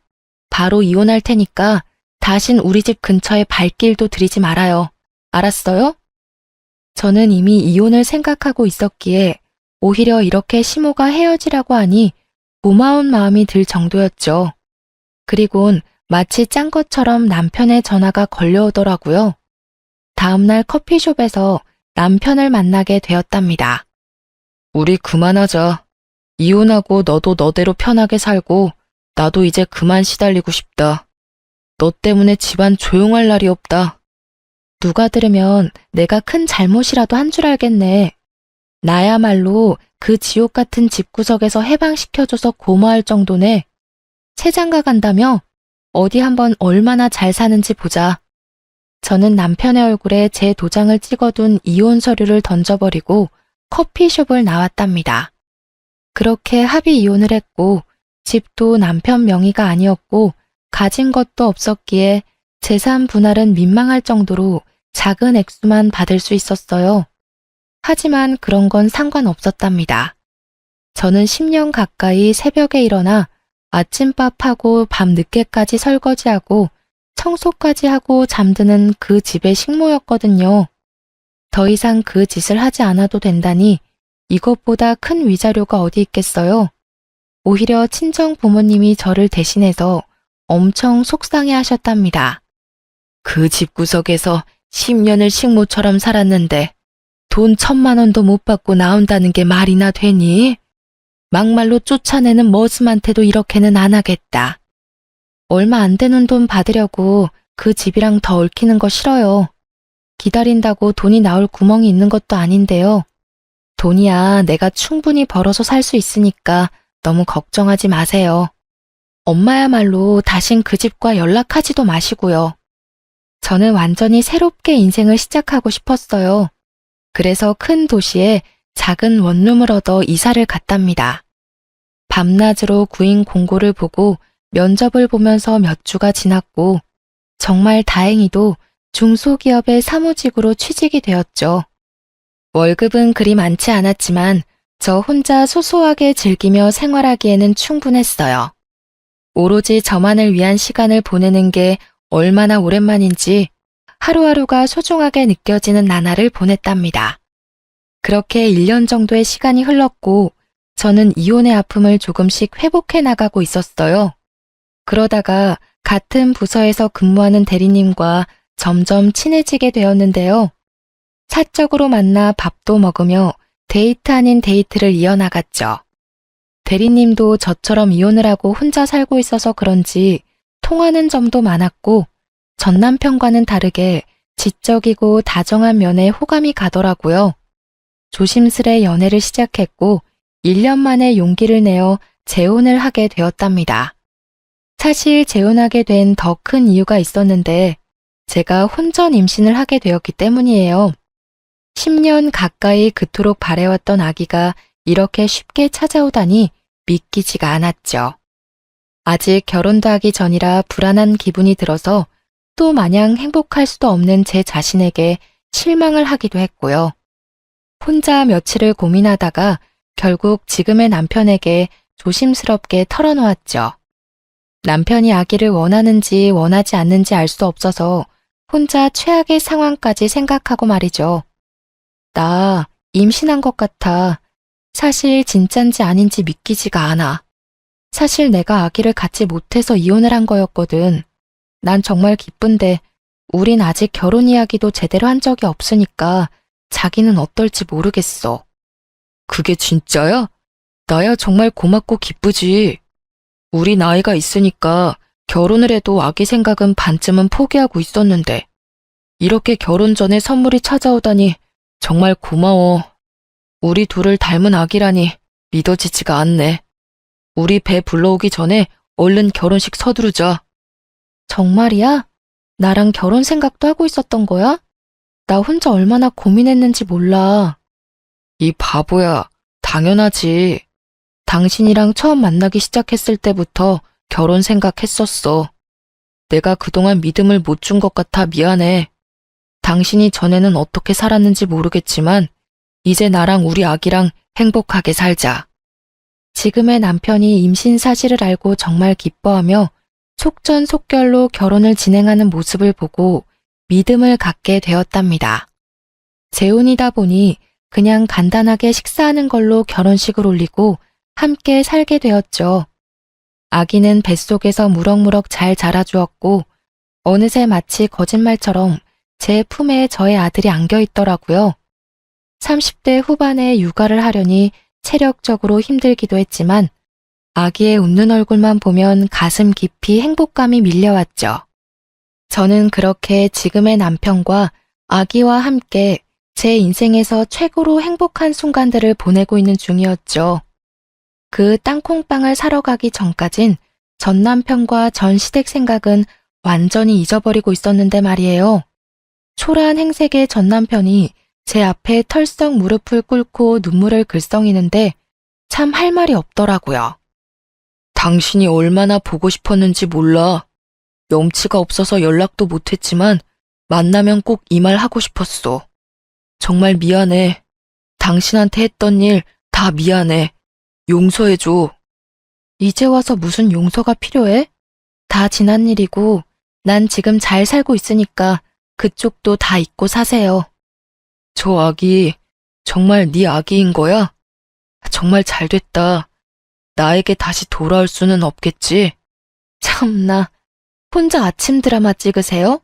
바로 이혼할 테니까 다신 우리 집 근처에 발길도 들이지 말아요. 알았어요? 저는 이미 이혼을 생각하고 있었기에 오히려 이렇게 시모가 헤어지라고 하니 고마운 마음이 들 정도였죠. 그리곤 마치 짠 것처럼 남편의 전화가 걸려오더라고요. 다음날 커피숍에서 남편을 만나게 되었답니다. 우리 그만하자. 이혼하고 너도 너대로 편하게 살고 나도 이제 그만 시달리고 싶다. 너 때문에 집안 조용할 날이 없다. 누가 들으면 내가 큰 잘못이라도 한 줄 알겠네. 나야말로 그 지옥 같은 집구석에서 해방시켜줘서 고마울 정도네. 새장가 간다며? 어디 한번 얼마나 잘 사는지 보자. 저는 남편의 얼굴에 제 도장을 찍어둔 이혼 서류를 던져버리고 커피숍을 나왔답니다. 그렇게 합의 이혼을 했고 집도 남편 명의가 아니었고 가진 것도 없었기에 재산 분할은 민망할 정도로 작은 액수만 받을 수 있었어요. 하지만 그런 건 상관없었답니다. 저는 10년 가까이 새벽에 일어나 아침밥하고 밤 늦게까지 설거지하고 청소까지 하고 잠드는 그 집의 식모였거든요. 더 이상 그 짓을 하지 않아도 된다니 이것보다 큰 위자료가 어디 있겠어요. 오히려 친정 부모님이 저를 대신해서 엄청 속상해 하셨답니다. 그 집구석에서 10년을 식모처럼 살았는데 돈 1,000만 원도 못 받고 나온다는 게 말이나 되니? 막말로 쫓아내는 머슴한테도 이렇게는 안 하겠다. 얼마 안 되는 돈 받으려고 그 집이랑 더 얽히는 거 싫어요. 기다린다고 돈이 나올 구멍이 있는 것도 아닌데요. 돈이야 내가 충분히 벌어서 살 수 있으니까 너무 걱정하지 마세요. 엄마야말로 다신 그 집과 연락하지도 마시고요. 저는 완전히 새롭게 인생을 시작하고 싶었어요. 그래서 큰 도시에 작은 원룸을 얻어 이사를 갔답니다. 밤낮으로 구인 공고를 보고 면접을 보면서 몇 주가 지났고 정말 다행히도 중소기업의 사무직으로 취직이 되었죠. 월급은 그리 많지 않았지만 저 혼자 소소하게 즐기며 생활하기에는 충분했어요. 오로지 저만을 위한 시간을 보내는 게 얼마나 오랜만인지 하루하루가 소중하게 느껴지는 나날을 보냈답니다. 그렇게 1년 정도의 시간이 흘렀고 저는 이혼의 아픔을 조금씩 회복해 나가고 있었어요. 그러다가 같은 부서에서 근무하는 대리님과 점점 친해지게 되었는데요. 사적으로 만나 밥도 먹으며 데이트 아닌 데이트를 이어나갔죠. 대리님도 저처럼 이혼을 하고 혼자 살고 있어서 그런지 통하는 점도 많았고 전 남편과는 다르게 지적이고 다정한 면에 호감이 가더라고요. 조심스레 연애를 시작했고 1년 만에 용기를 내어 재혼을 하게 되었답니다. 사실 재혼하게 된 더 큰 이유가 있었는데 제가 혼전 임신을 하게 되었기 때문이에요. 10년 가까이 그토록 바래왔던 아기가 이렇게 쉽게 찾아오다니 믿기지가 않았죠. 아직 결혼도 하기 전이라 불안한 기분이 들어서 또 마냥 행복할 수도 없는 제 자신에게 실망을 하기도 했고요. 혼자 며칠을 고민하다가 결국 지금의 남편에게 조심스럽게 털어놓았죠. 남편이 아기를 원하는지 원하지 않는지 알 수 없어서 혼자 최악의 상황까지 생각하고 말이죠. 나 임신한 것 같아. 사실 진짠지 아닌지 믿기지가 않아. 사실 내가 아기를 갖지 못해서 이혼을 한 거였거든. 난 정말 기쁜데 우린 아직 결혼 이야기도 제대로 한 적이 없으니까 자기는 어떨지 모르겠어. 그게 진짜야? 나야 정말 고맙고 기쁘지. 우리 나이가 있으니까 결혼을 해도 아기 생각은 반쯤은 포기하고 있었는데 이렇게 결혼 전에 선물이 찾아오다니 정말 고마워. 우리 둘을 닮은 아기라니 믿어지지가 않네. 우리 배 불러오기 전에 얼른 결혼식 서두르자. 정말이야? 나랑 결혼 생각도 하고 있었던 거야? 나 혼자 얼마나 고민했는지 몰라. 이 바보야, 당연하지. 당신이랑 처음 만나기 시작했을 때부터 결혼 생각했었어. 내가 그동안 믿음을 못 준 것 같아 미안해. 당신이 전에는 어떻게 살았는지 모르겠지만 이제 나랑 우리 아기랑 행복하게 살자. 지금의 남편이 임신 사실을 알고 정말 기뻐하며 속전속결로 결혼을 진행하는 모습을 보고 믿음을 갖게 되었답니다. 재혼이다 보니 그냥 간단하게 식사하는 걸로 결혼식을 올리고 함께 살게 되었죠. 아기는 뱃속에서 무럭무럭 잘 자라주었고 어느새 마치 거짓말처럼 제 품에 저의 아들이 안겨 있더라고요. 30대 후반에 육아를 하려니 체력적으로 힘들기도 했지만 아기의 웃는 얼굴만 보면 가슴 깊이 행복감이 밀려왔죠. 저는 그렇게 지금의 남편과 아기와 함께 제 인생에서 최고로 행복한 순간들을 보내고 있는 중이었죠. 그 땅콩빵을 사러 가기 전까진 전 남편과 전 시댁 생각은 완전히 잊어버리고 있었는데 말이에요. 초라한 행색의 전 남편이 제 앞에 털썩 무릎을 꿇고 눈물을 글썽이는데 참 할 말이 없더라고요. 당신이 얼마나 보고 싶었는지 몰라. 염치가 없어서 연락도 못했지만 만나면 꼭 이 말 하고 싶었어. 정말 미안해. 당신한테 했던 일 다 미안해. 용서해줘. 이제 와서 무슨 용서가 필요해? 다 지난 일이고 난 지금 잘 살고 있으니까 그쪽도 다 잊고 사세요. 저 아기 정말 네 아기인 거야? 정말 잘됐다. 나에게 다시 돌아올 수는 없겠지? 참나, 혼자 아침 드라마 찍으세요?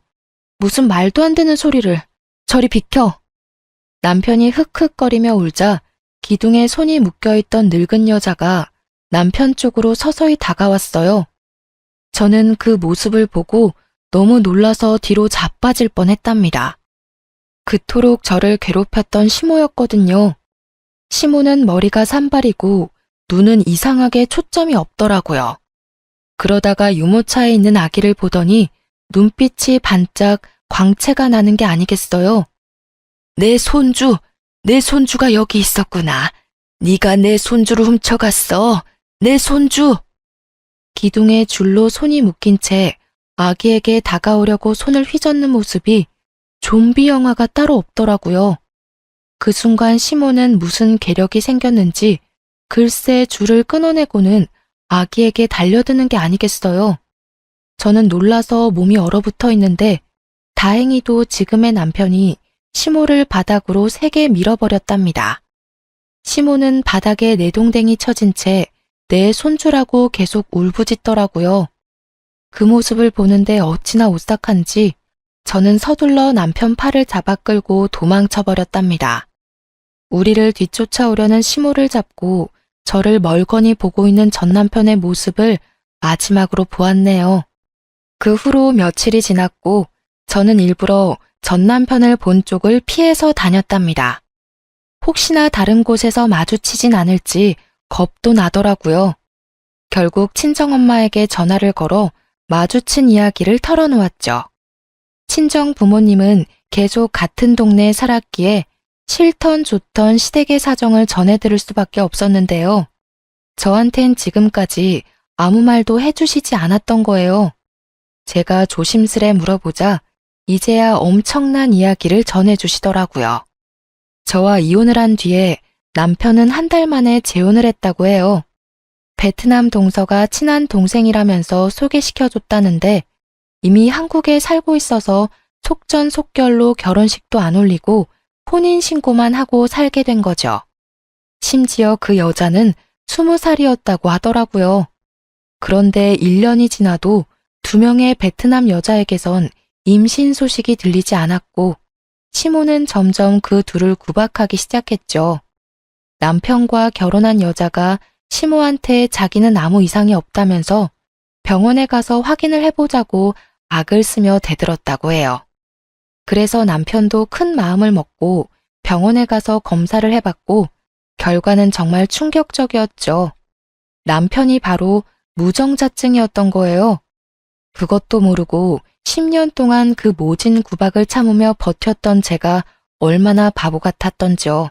무슨 말도 안 되는 소리를. 저리 비켜. 남편이 흑흑거리며 울자 기둥에 손이 묶여있던 늙은 여자가 남편 쪽으로 서서히 다가왔어요. 저는 그 모습을 보고 너무 놀라서 뒤로 자빠질 뻔했답니다. 그토록 저를 괴롭혔던 시모였거든요. 시모는 머리가 산발이고 눈은 이상하게 초점이 없더라고요. 그러다가 유모차에 있는 아기를 보더니 눈빛이 반짝 광채가 나는 게 아니겠어요. 내 손주가 여기 있었구나. 네가 내 손주를 훔쳐갔어. 내 손주! 기둥에 줄로 손이 묶인 채 아기에게 다가오려고 손을 휘젓는 모습이 좀비 영화가 따로 없더라고요. 그 순간 시몬은 무슨 괴력이 생겼는지 글쎄 줄을 끊어내고는 아기에게 달려드는 게 아니겠어요. 저는 놀라서 몸이 얼어붙어 있는데 다행히도 지금의 남편이 시모를 바닥으로 세게 밀어버렸답니다. 시모는 바닥에 내동댕이 쳐진 채 내 손주라고 계속 울부짖더라고요. 그 모습을 보는데 어찌나 오싹한지 저는 서둘러 남편 팔을 잡아 끌고 도망쳐버렸답니다. 우리를 뒤쫓아오려는 시모를 잡고 저를 멀거니 보고 있는 전 남편의 모습을 마지막으로 보았네요. 그 후로 며칠이 지났고 저는 일부러 전 남편을 본 쪽을 피해서 다녔답니다. 혹시나 다른 곳에서 마주치진 않을지 겁도 나더라고요. 결국 친정엄마에게 전화를 걸어 마주친 이야기를 털어놓았죠. 친정 부모님은 계속 같은 동네에 살았기에 싫던 좋던 시댁의 사정을 전해들을 수밖에 없었는데요. 저한텐 지금까지 아무 말도 해주시지 않았던 거예요. 제가 조심스레 물어보자 이제야 엄청난 이야기를 전해주시더라고요. 저와 이혼을 한 뒤에 남편은 한 달 만에 재혼을 했다고 해요. 베트남 동서가 친한 동생이라면서 소개시켜줬다는데 이미 한국에 살고 있어서 속전속결로 결혼식도 안 올리고 혼인신고만 하고 살게 된 거죠. 심지어 그 여자는 20살이었다고 하더라고요. 그런데 1년이 지나도 2명의 베트남 여자에게선 임신 소식이 들리지 않았고 시모는 점점 그 둘을 구박하기 시작했죠. 남편과 결혼한 여자가 시모한테 자기는 아무 이상이 없다면서 병원에 가서 확인을 해보자고 악을 쓰며 대들었다고 해요. 그래서 남편도 큰 마음을 먹고 병원에 가서 검사를 해봤고 결과는 정말 충격적이었죠. 남편이 바로 무정자증이었던 거예요. 그것도 모르고 10년 동안 그 모진 구박을 참으며 버텼던 제가 얼마나 바보 같았던지요.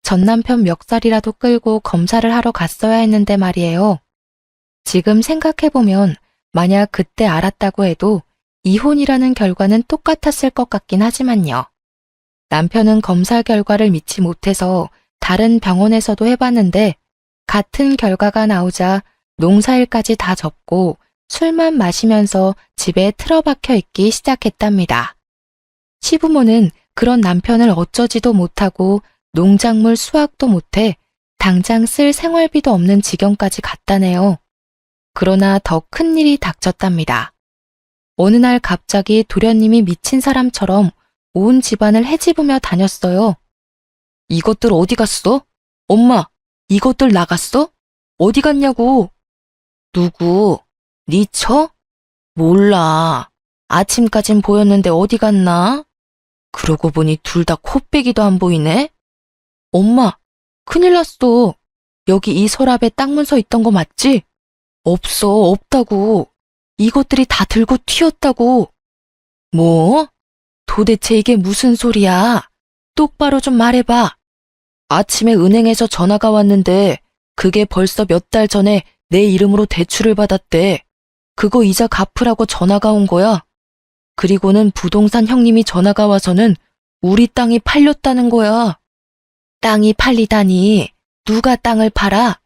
전 남편 멱살이라도 끌고 검사를 하러 갔어야 했는데 말이에요. 지금 생각해보면 만약 그때 알았다고 해도 이혼이라는 결과는 똑같았을 것 같긴 하지만요. 남편은 검사 결과를 믿지 못해서 다른 병원에서도 해봤는데 같은 결과가 나오자 농사일까지 다 접고 술만 마시면서 집에 틀어박혀 있기 시작했답니다. 시부모는 그런 남편을 어쩌지도 못하고 농작물 수확도 못해 당장 쓸 생활비도 없는 지경까지 갔다네요. 그러나 더 큰 일이 닥쳤답니다. 어느 날 갑자기 도련님이 미친 사람처럼 온 집안을 헤집으며 다녔어요. 이것들 어디 갔어? 엄마, 이것들 나갔어? 어디 갔냐고. 누구? 네 처? 몰라. 아침까진 보였는데 어디 갔나? 그러고 보니 둘 다 코빼기도 안 보이네? 엄마, 큰일 났어. 여기 이 서랍에 딱 문서 있던 거 맞지? 없어, 없다고. 이것들이 다 들고 튀었다고. 뭐? 도대체 이게 무슨 소리야? 똑바로 좀 말해봐. 아침에 은행에서 전화가 왔는데 그게 벌써 몇 달 전에 내 이름으로 대출을 받았대. 그거 이자 갚으라고 전화가 온 거야. 그리고는 부동산 형님이 전화가 와서는 우리 땅이 팔렸다는 거야. 땅이 팔리다니 누가 땅을 팔아?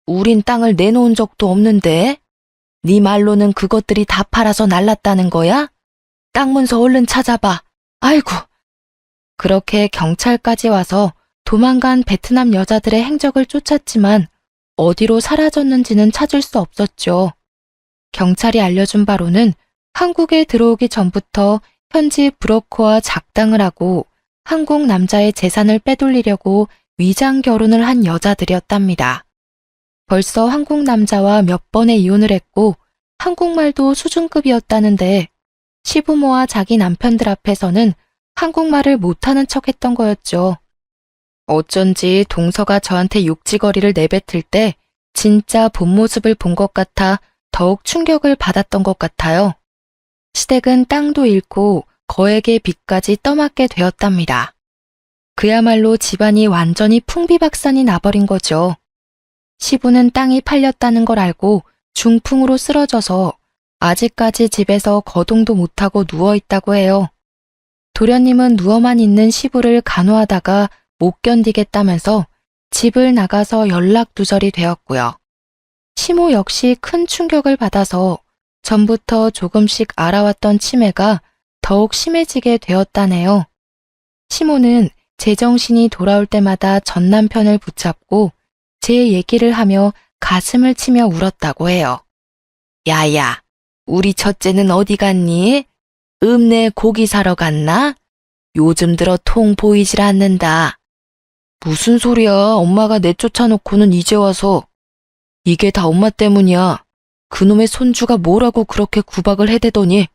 우린 땅을 내놓은 적도 없는데. 네 말로는 그것들이 다 팔아서 날랐다는 거야? 땅 문서 얼른 찾아봐. 아이고. 그렇게 경찰까지 와서 도망간 베트남 여자들의 행적을 쫓았지만 어디로 사라졌는지는 찾을 수 없었죠. 경찰이 알려준 바로는 한국에 들어오기 전부터 현지 브로커와 작당을 하고 한국 남자의 재산을 빼돌리려고 위장 결혼을 한 여자들이었답니다. 벌써 한국 남자와 몇 번의 이혼을 했고 한국말도 수준급이었다는데 시부모와 자기 남편들 앞에서는 한국말을 못하는 척했던 거였죠. 어쩐지 동서가 저한테 욕지거리를 내뱉을 때 진짜 본 모습을 본 것 같아 더욱 충격을 받았던 것 같아요. 시댁은 땅도 잃고 거액의 빚까지 떠맡게 되었답니다. 그야말로 집안이 완전히 풍비박산이 나버린 거죠. 시부는 땅이 팔렸다는 걸 알고 중풍으로 쓰러져서 아직까지 집에서 거동도 못하고 누워있다고 해요. 도련님은 누워만 있는 시부를 간호하다가 못 견디겠다면서 집을 나가서 연락두절이 되었고요. 시모 역시 큰 충격을 받아서 전부터 조금씩 알아왔던 치매가 더욱 심해지게 되었다네요. 시모는 제정신이 돌아올 때마다 전 남편을 붙잡고 제 얘기를 하며 가슴을 치며 울었다고 해요. 야야, 우리 첫째는 어디 갔니? 읍내 고기 사러 갔나? 요즘 들어 통 보이질 않는다. 무슨 소리야, 엄마가 내쫓아놓고는 이제 와서. 이게 다 엄마 때문이야. 그놈의 손주가 뭐라고 그렇게 구박을 해대더니.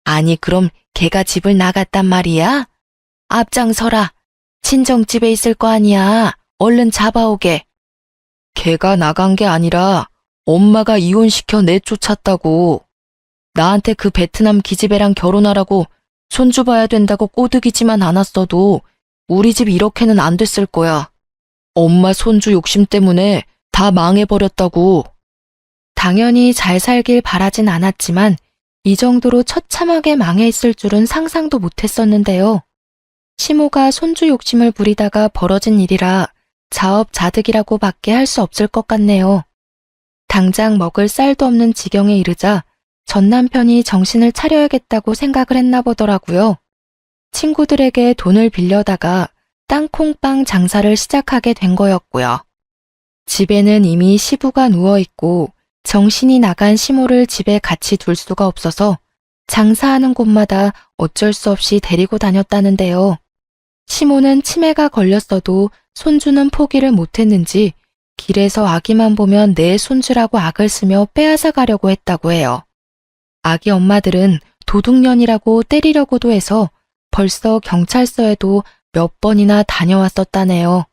아니 그럼 걔가 집을 나갔단 말이야? 앞장서라. 친정집에 있을 거 아니야. 얼른 잡아오게. 걔가 나간 게 아니라 엄마가 이혼시켜 내쫓았다고. 나한테 그 베트남 기집애랑 결혼하라고 손주 봐야 된다고 꼬드기지만 않았어도 우리 집 이렇게는 안 됐을 거야. 엄마 손주 욕심 때문에 다 망해버렸다고. 당연히 잘 살길 바라진 않았지만 이 정도로 처참하게 망해 있을 줄은 상상도 못했었는데요. 시모가 손주 욕심을 부리다가 벌어진 일이라 자업자득이라고 밖에 할 수 없을 것 같네요. 당장 먹을 쌀도 없는 지경에 이르자 전 남편이 정신을 차려야겠다고 생각을 했나 보더라고요. 친구들에게 돈을 빌려다가 땅콩빵 장사를 시작하게 된 거였고요. 집에는 이미 시부가 누워있고 정신이 나간 시모를 집에 같이 둘 수가 없어서 장사하는 곳마다 어쩔 수 없이 데리고 다녔다는데요. 시모는 치매가 걸렸어도 손주는 포기를 못했는지 길에서 아기만 보면 내 손주라고 악을 쓰며 빼앗아 가려고 했다고 해요. 아기 엄마들은 도둑년이라고 때리려고도 해서 벌써 경찰서에도 몇 번이나 다녀왔었다네요.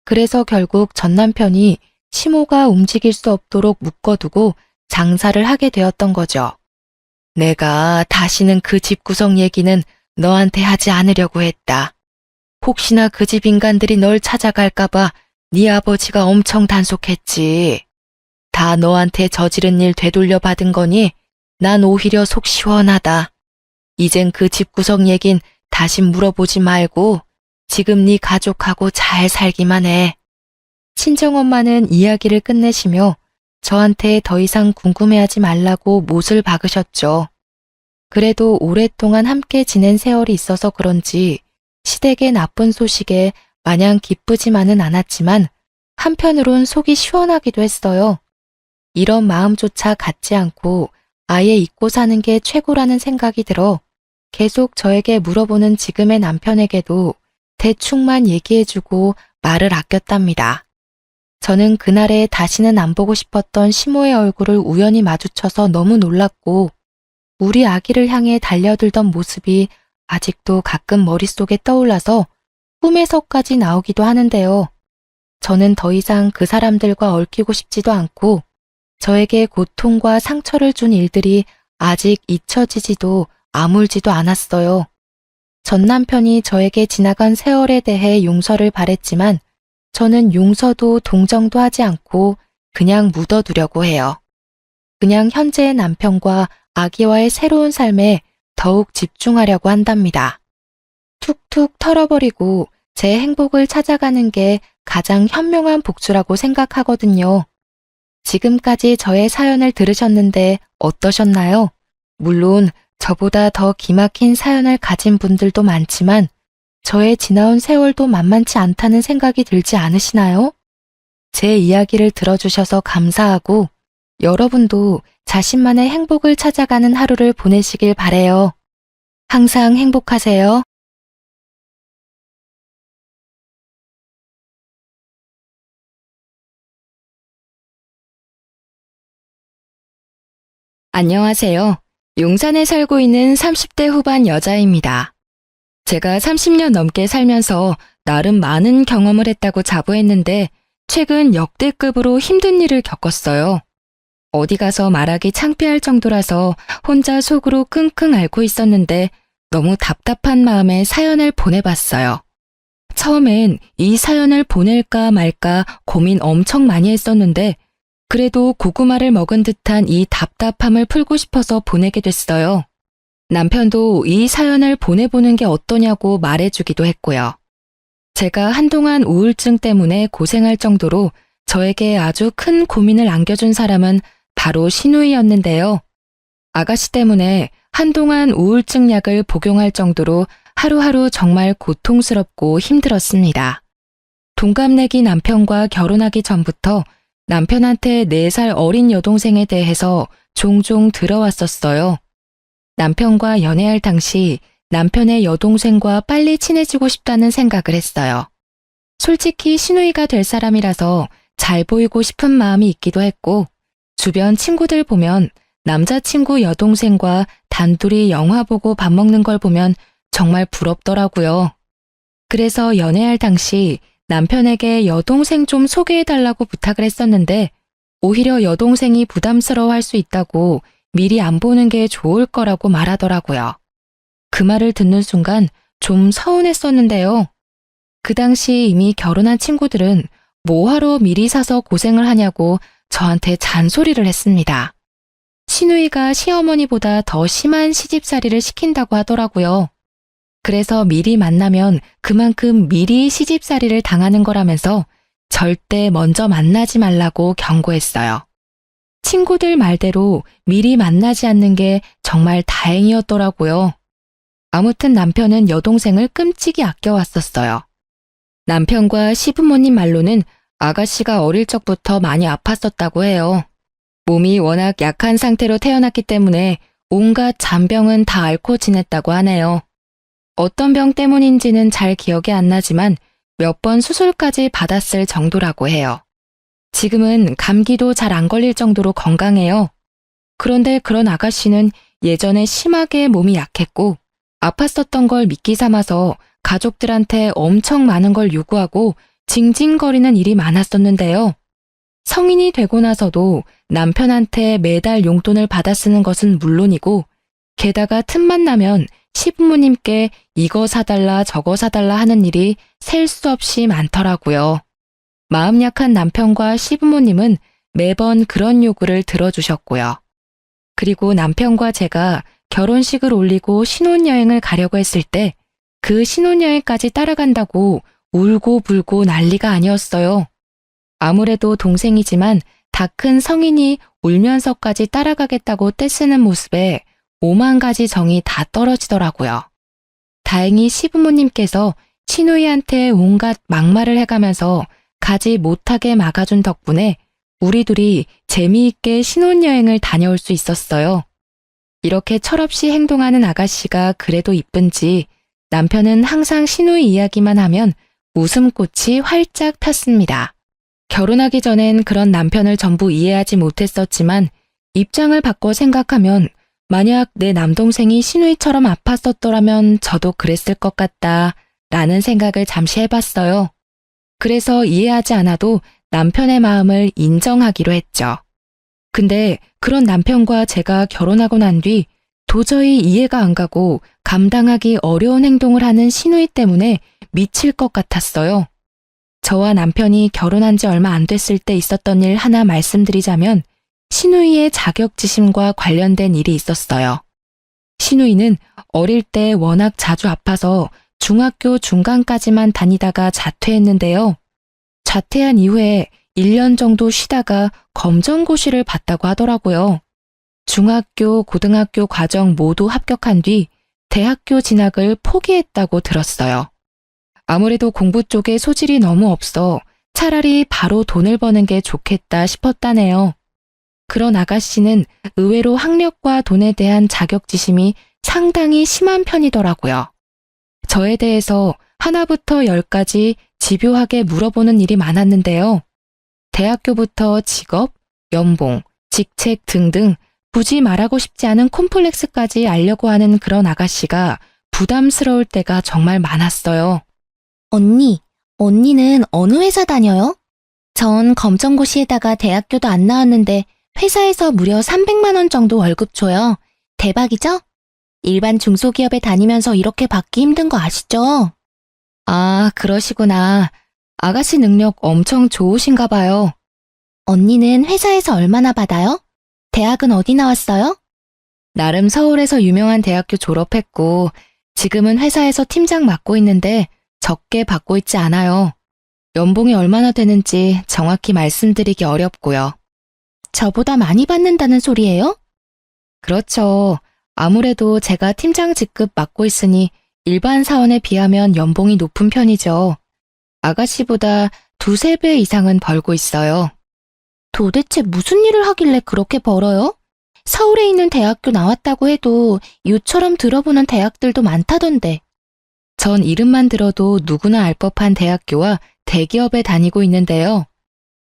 그래서 결국 전 남편이 시모가 움직일 수 없도록 묶어두고 장사를 하게 되었던 거죠. 내가 다시는 그 집구석 얘기는 너한테 하지 않으려고 했다. 혹시나 그 집 인간들이 널 찾아갈까봐 네 아버지가 엄청 단속했지. 다 너한테 저지른 일 되돌려 받은 거니 난 오히려 속 시원하다. 이젠 그 집구석 얘긴 다시 물어보지 말고 지금 네 가족하고 잘 살기만 해. 친정엄마는 이야기를 끝내시며 저한테 더 이상 궁금해하지 말라고 못을 박으셨죠. 그래도 오랫동안 함께 지낸 세월이 있어서 그런지 시댁의 나쁜 소식에 마냥 기쁘지만은 않았지만 한편으론 속이 시원하기도 했어요. 이런 마음조차 갖지 않고 아예 잊고 사는 게 최고라는 생각이 들어 계속 저에게 물어보는 지금의 남편에게도 대충만 얘기해주고 말을 아꼈답니다. 저는 그날에 다시는 안 보고 싶었던 시모의 얼굴을 우연히 마주쳐서 너무 놀랐고 우리 아기를 향해 달려들던 모습이 아직도 가끔 머릿속에 떠올라서 꿈에서까지 나오기도 하는데요. 저는 더 이상 그 사람들과 얽히고 싶지도 않고 저에게 고통과 상처를 준 일들이 아직 잊혀지지도 아물지도 않았어요. 전 남편이 저에게 지나간 세월에 대해 용서를 바랬지만 저는 용서도 동정도 하지 않고 그냥 묻어두려고 해요. 그냥 현재의 남편과 아기와의 새로운 삶에 더욱 집중하려고 한답니다. 툭툭 털어버리고 제 행복을 찾아가는 게 가장 현명한 복수라고 생각하거든요. 지금까지 저의 사연을 들으셨는데 어떠셨나요? 물론 저보다 더 기막힌 사연을 가진 분들도 많지만 저의 지나온 세월도 만만치 않다는 생각이 들지 않으시나요? 제 이야기를 들어주셔서 감사하고 여러분도 자신만의 행복을 찾아가는 하루를 보내시길 바래요. 항상 행복하세요. 안녕하세요. 용산에 살고 있는 30대 후반 여자입니다. 제가 30년 넘게 살면서 나름 많은 경험을 했다고 자부했는데 최근 역대급으로 힘든 일을 겪었어요. 어디 가서 말하기 창피할 정도라서 혼자 속으로 끙끙 앓고 있었는데 너무 답답한 마음에 사연을 보내봤어요. 처음엔 이 사연을 보낼까 말까 고민 엄청 많이 했었는데 그래도 고구마를 먹은 듯한 이 답답함을 풀고 싶어서 보내게 됐어요. 남편도 이 사연을 보내보는 게 어떠냐고 말해주기도 했고요. 제가 한동안 우울증 때문에 고생할 정도로 저에게 아주 큰 고민을 안겨준 사람은 바로 시누이였는데요. 아가씨 때문에 한동안 우울증 약을 복용할 정도로 하루하루 정말 고통스럽고 힘들었습니다. 동갑내기 남편과 결혼하기 전부터 남편한테 4살 어린 여동생에 대해서 종종 들어왔었어요. 남편과 연애할 당시 남편의 여동생과 빨리 친해지고 싶다는 생각을 했어요. 솔직히 시누이가 될 사람이라서 잘 보이고 싶은 마음이 있기도 했고 주변 친구들 보면 남자친구 여동생과 단둘이 영화 보고 밥 먹는 걸 보면 정말 부럽더라고요. 그래서 연애할 당시 남편에게 여동생 좀 소개해달라고 부탁을 했었는데 오히려 여동생이 부담스러워할 수 있다고 미리 안 보는 게 좋을 거라고 말하더라고요. 그 말을 듣는 순간 좀 서운했었는데요. 그 당시 이미 결혼한 친구들은 뭐하러 미리 사서 고생을 하냐고 저한테 잔소리를 했습니다. 시누이가 시어머니보다 더 심한 시집살이를 시킨다고 하더라고요. 그래서 미리 만나면 그만큼 미리 시집살이를 당하는 거라면서 절대 먼저 만나지 말라고 경고했어요. 친구들 말대로 미리 만나지 않는 게 정말 다행이었더라고요. 아무튼 남편은 여동생을 끔찍이 아껴왔었어요. 남편과 시부모님 말로는 아가씨가 어릴 적부터 많이 아팠었다고 해요. 몸이 워낙 약한 상태로 태어났기 때문에 온갖 잔병은 다 앓고 지냈다고 하네요. 어떤 병 때문인지는 잘 기억이 안 나지만 몇 번 수술까지 받았을 정도라고 해요. 지금은 감기도 잘 안 걸릴 정도로 건강해요. 그런데 그런 아가씨는 예전에 심하게 몸이 약했고 아팠었던 걸 미끼 삼아서 가족들한테 엄청 많은 걸 요구하고 징징거리는 일이 많았었는데요. 성인이 되고 나서도 남편한테 매달 용돈을 받아 쓰는 것은 물론이고 게다가 틈만 나면 시부모님께 이거 사달라 저거 사달라 하는 일이 셀 수 없이 많더라고요. 마음 약한 남편과 시부모님은 매번 그런 요구를 들어주셨고요. 그리고 남편과 제가 결혼식을 올리고 신혼여행을 가려고 했을 때 그 신혼여행까지 따라간다고 울고 불고 난리가 아니었어요. 아무래도 동생이지만 다 큰 성인이 울면서까지 따라가겠다고 떼쓰는 모습에 5만 가지 정이 다 떨어지더라고요. 다행히 시부모님께서 시누이한테 온갖 막말을 해가면서 가지 못하게 막아준 덕분에 우리 둘이 재미있게 신혼여행을 다녀올 수 있었어요. 이렇게 철없이 행동하는 아가씨가 그래도 이쁜지 남편은 항상 시누이 이야기만 하면 웃음꽃이 활짝 폈습니다. 결혼하기 전엔 그런 남편을 전부 이해하지 못했었지만 입장을 바꿔 생각하면 만약 내 남동생이 시누이처럼 아팠었더라면 저도 그랬을 것 같다 라는 생각을 잠시 해봤어요. 그래서 이해하지 않아도 남편의 마음을 인정하기로 했죠. 근데 그런 남편과 제가 결혼하고 난 뒤 도저히 이해가 안 가고 감당하기 어려운 행동을 하는 시누이 때문에 미칠 것 같았어요. 저와 남편이 결혼한 지 얼마 안 됐을 때 있었던 일 하나 말씀드리자면 시누이의 자격지심과 관련된 일이 있었어요. 시누이는 어릴 때 워낙 자주 아파서 중학교 중간까지만 다니다가 자퇴했는데요. 자퇴한 이후에 1년 정도 쉬다가 검정고시를 봤다고 하더라고요. 중학교, 고등학교 과정 모두 합격한 뒤 대학교 진학을 포기했다고 들었어요. 아무래도 공부 쪽에 소질이 너무 없어 차라리 바로 돈을 버는 게 좋겠다 싶었다네요. 그런 아가씨는 의외로 학력과 돈에 대한 자격지심이 상당히 심한 편이더라고요. 저에 대해서 하나부터 10까지 집요하게 물어보는 일이 많았는데요. 대학교부터 직업, 연봉, 직책 등등 굳이 말하고 싶지 않은 콤플렉스까지 알려고 하는 그런 아가씨가 부담스러울 때가 정말 많았어요. 언니는 어느 회사 다녀요? 전 검정고시에다가 대학교도 안 나왔는데 회사에서 무려 300만 원 정도 월급 줘요. 대박이죠? 일반 중소기업에 다니면서 이렇게 받기 힘든 거 아시죠? 아, 그러시구나. 아가씨 능력 엄청 좋으신가 봐요. 언니는 회사에서 얼마나 받아요? 대학은 어디 나왔어요? 나름 서울에서 유명한 대학교 졸업했고, 지금은 회사에서 팀장 맡고 있는데 적게 받고 있지 않아요. 연봉이 얼마나 되는지 정확히 말씀드리기 어렵고요. 저보다 많이 받는다는 소리예요? 그렇죠. 아무래도 제가 팀장 직급 맡고 있으니 일반 사원에 비하면 연봉이 높은 편이죠. 아가씨보다 두세 배 이상은 벌고 있어요. 도대체 무슨 일을 하길래 그렇게 벌어요? 서울에 있는 대학교 나왔다고 해도 요처럼 들어보는 대학들도 많다던데. 전 이름만 들어도 누구나 알 법한 대학교와 대기업에 다니고 있는데요.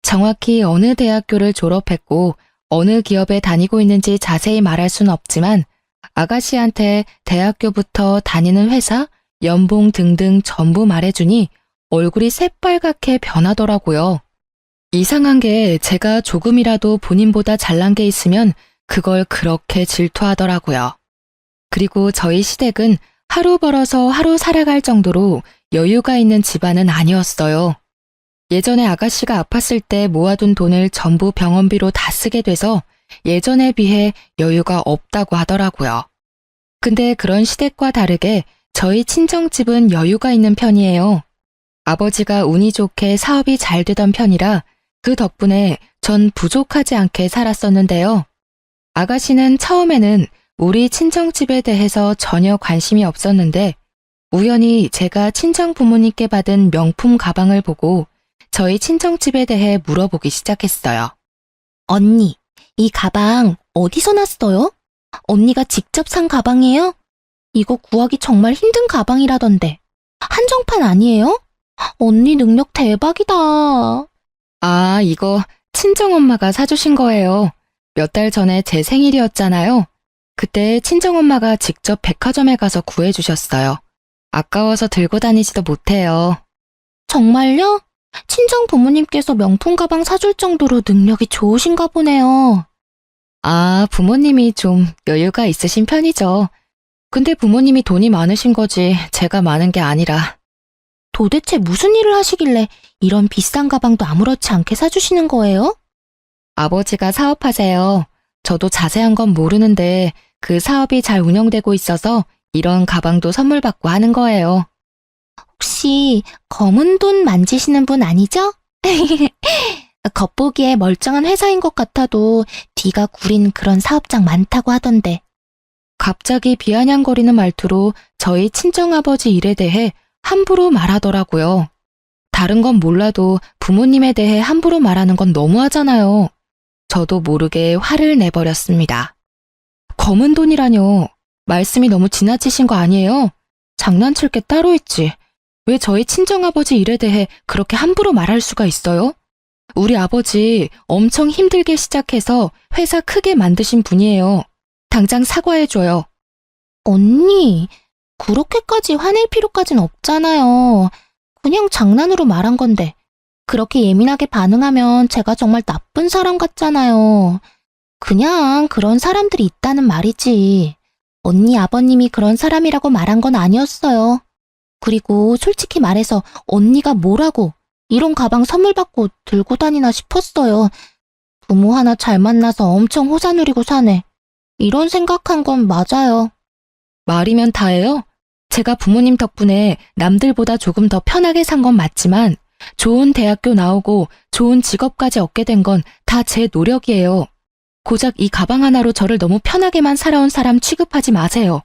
정확히 어느 대학교를 졸업했고 어느 기업에 다니고 있는지 자세히 말할 수는 없지만 아가씨한테 대학교부터 다니는 회사, 연봉 등등 전부 말해주니 얼굴이 새빨갛게 변하더라고요. 이상한 게 제가 조금이라도 본인보다 잘난 게 있으면 그걸 그렇게 질투하더라고요. 그리고 저희 시댁은 하루 벌어서 하루 살아갈 정도로 여유가 있는 집안은 아니었어요. 예전에 아가씨가 아팠을 때 모아둔 돈을 전부 병원비로 다 쓰게 돼서 예전에 비해 여유가 없다고 하더라고요. 근데 그런 시댁과 다르게 저희 친정집은 여유가 있는 편이에요. 아버지가 운이 좋게 사업이 잘 되던 편이라 그 덕분에 전 부족하지 않게 살았었는데요. 아가씨는 처음에는 우리 친정집에 대해서 전혀 관심이 없었는데 우연히 제가 친정 부모님께 받은 명품 가방을 보고 저희 친정집에 대해 물어보기 시작했어요. 언니, 이 가방 어디서 났어요? 언니가 직접 산 가방이에요? 이거 구하기 정말 힘든 가방이라던데. 한정판 아니에요? 언니 능력 대박이다. 아, 이거 친정엄마가 사주신 거예요. 몇 달 전에 제 생일이었잖아요. 그때 친정엄마가 직접 백화점에 가서 구해주셨어요. 아까워서 들고 다니지도 못해요. 정말요? 친정 부모님께서 명품 가방 사줄 정도로 능력이 좋으신가 보네요. 아, 부모님이 좀 여유가 있으신 편이죠. 근데 부모님이 돈이 많으신 거지 제가 많은 게 아니라. 도대체 무슨 일을 하시길래 이런 비싼 가방도 아무렇지 않게 사주시는 거예요? 아버지가 사업하세요. 저도 자세한 건 모르는데 그 사업이 잘 운영되고 있어서 이런 가방도 선물 받고 하는 거예요. 혹시 검은 돈 만지시는 분 아니죠? 겉보기에 멀쩡한 회사인 것 같아도 뒤가 구린 그런 사업장 많다고 하던데. 갑자기 비아냥거리는 말투로 저희 친정아버지 일에 대해 함부로 말하더라고요. 다른 건 몰라도 부모님에 대해 함부로 말하는 건 너무하잖아요. 저도 모르게 화를 내버렸습니다. 검은 돈이라뇨. 말씀이 너무 지나치신 거 아니에요? 장난칠 게 따로 있지. 왜 저희 친정아버지 일에 대해 그렇게 함부로 말할 수가 있어요? 우리 아버지 엄청 힘들게 시작해서 회사 크게 만드신 분이에요. 당장 사과해줘요. 언니, 그렇게까지 화낼 필요까진 없잖아요. 그냥 장난으로 말한 건데. 그렇게 예민하게 반응하면 제가 정말 나쁜 사람 같잖아요. 그냥 그런 사람들이 있다는 말이지. 언니 아버님이 그런 사람이라고 말한 건 아니었어요. 그리고 솔직히 말해서 언니가 뭐라고 이런 가방 선물 받고 들고 다니나 싶었어요. 부모 하나 잘 만나서 엄청 호사 누리고 사네. 이런 생각한 건 맞아요. 말이면 다예요. 제가 부모님 덕분에 남들보다 조금 더 편하게 산 건 맞지만 좋은 대학교 나오고 좋은 직업까지 얻게 된 건 다 제 노력이에요. 고작 이 가방 하나로 저를 너무 편하게만 살아온 사람 취급하지 마세요.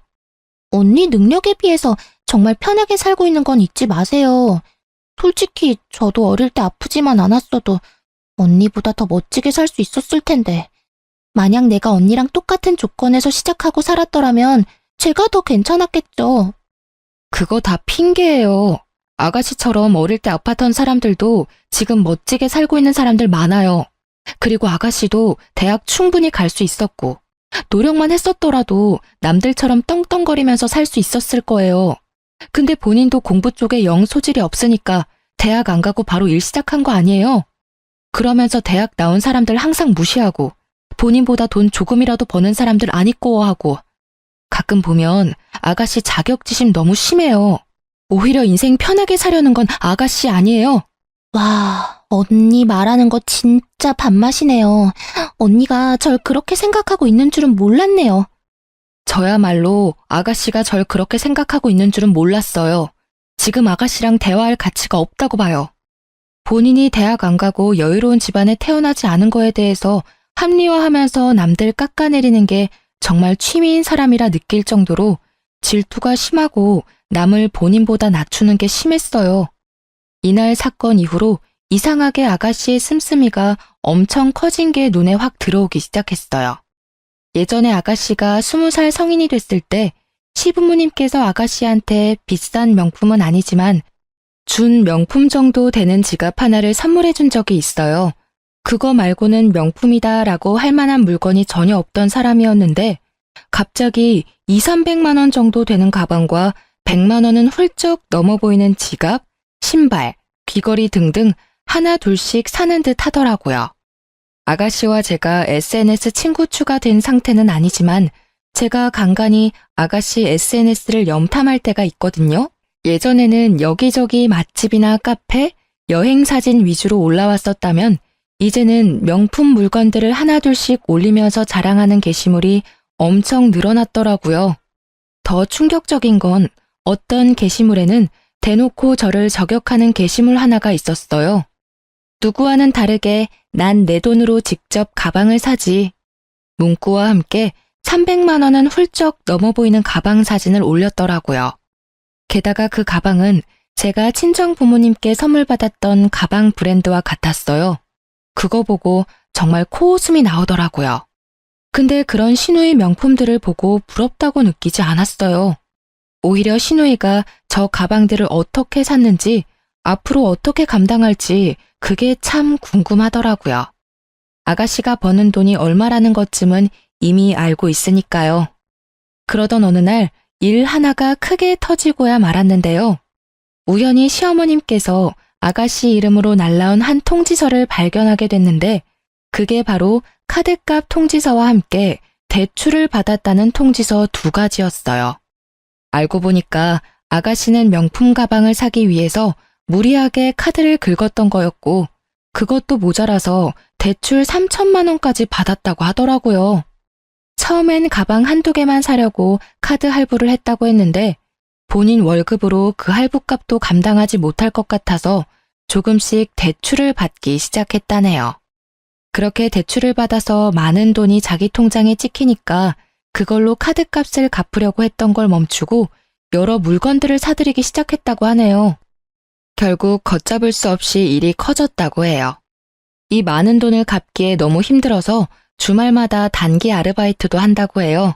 언니 능력에 비해서 정말 편하게 살고 있는 건 잊지 마세요. 솔직히 저도 어릴 때 아프지만 않았어도 언니보다 더 멋지게 살 수 있었을 텐데. 만약 내가 언니랑 똑같은 조건에서 시작하고 살았더라면 제가 더 괜찮았겠죠. 그거 다 핑계예요. 아가씨처럼 어릴 때 아팠던 사람들도 지금 멋지게 살고 있는 사람들 많아요. 그리고 아가씨도 대학 충분히 갈 수 있었고 노력만 했었더라도 남들처럼 떵떵거리면서 살 수 있었을 거예요. 근데 본인도 공부 쪽에 영 소질이 없으니까 대학 안 가고 바로 일 시작한 거 아니에요? 그러면서 대학 나온 사람들 항상 무시하고 본인보다 돈 조금이라도 버는 사람들 안 이꺼워하고 가끔 보면 아가씨 자격지심 너무 심해요. 오히려 인생 편하게 사려는 건 아가씨 아니에요. 와, 언니 말하는 거 진짜 밥맛이네요. 언니가 절 그렇게 생각하고 있는 줄은 몰랐네요. 저야말로 아가씨가 절 그렇게 생각하고 있는 줄은 몰랐어요. 지금 아가씨랑 대화할 가치가 없다고 봐요. 본인이 대학 안 가고 여유로운 집안에 태어나지 않은 거에 대해서 합리화하면서 남들 깎아내리는 게 정말 취미인 사람이라 느낄 정도로 질투가 심하고 남을 본인보다 낮추는 게 심했어요. 이날 사건 이후로 이상하게 아가씨의 씀씀이가 엄청 커진 게 눈에 확 들어오기 시작했어요. 예전에 아가씨가 20살 성인이 됐을 때 시부모님께서 아가씨한테 비싼 명품은 아니지만 준 명품 정도 되는 지갑 하나를 선물해 준 적이 있어요. 그거 말고는 명품이다라고 할 만한 물건이 전혀 없던 사람이었는데 갑자기 200~300만 원 정도 되는 가방과 100만 원은 훌쩍 넘어 보이는 지갑, 신발, 귀걸이 등등 하나 둘씩 사는 듯 하더라고요. 아가씨와 제가 SNS 친구 추가된 상태는 아니지만 제가 간간히 아가씨 SNS를 염탐할 때가 있거든요. 예전에는 여기저기 맛집이나 카페, 여행 사진 위주로 올라왔었다면 이제는 명품 물건들을 하나둘씩 올리면서 자랑하는 게시물이 엄청 늘어났더라고요. 더 충격적인 건 어떤 게시물에는 대놓고 저를 저격하는 게시물 하나가 있었어요. 누구와는 다르게 난 내 돈으로 직접 가방을 사지. 문구와 함께 300만 원은 훌쩍 넘어 보이는 가방 사진을 올렸더라고요. 게다가 그 가방은 제가 친정 부모님께 선물 받았던 가방 브랜드와 같았어요. 그거 보고 정말 코웃음이 나오더라고요. 근데 그런 신우의 명품들을 보고 부럽다고 느끼지 않았어요. 오히려 신우이가 저 가방들을 어떻게 샀는지 앞으로 어떻게 감당할지 그게 참 궁금하더라고요. 아가씨가 버는 돈이 얼마라는 것쯤은 이미 알고 있으니까요. 그러던 어느 날 일 하나가 크게 터지고야 말았는데요. 우연히 시어머님께서 아가씨 이름으로 날라온 한 통지서를 발견하게 됐는데 그게 바로 카드값 통지서와 함께 대출을 받았다는 통지서 2가지였어요. 알고 보니까 아가씨는 명품 가방을 사기 위해서 무리하게 카드를 긁었던 거였고 그것도 모자라서 대출 3천만 원까지 받았다고 하더라고요. 처음엔 가방 한두 개만 사려고 카드 할부를 했다고 했는데 본인 월급으로 그 할부값도 감당하지 못할 것 같아서 조금씩 대출을 받기 시작했다네요. 그렇게 대출을 받아서 많은 돈이 자기 통장에 찍히니까 그걸로 카드값을 갚으려고 했던 걸 멈추고 여러 물건들을 사들이기 시작했다고 하네요. 결국 걷잡을 수 없이 일이 커졌다고 해요. 이 많은 돈을 갚기에 너무 힘들어서 주말마다 단기 아르바이트도 한다고 해요.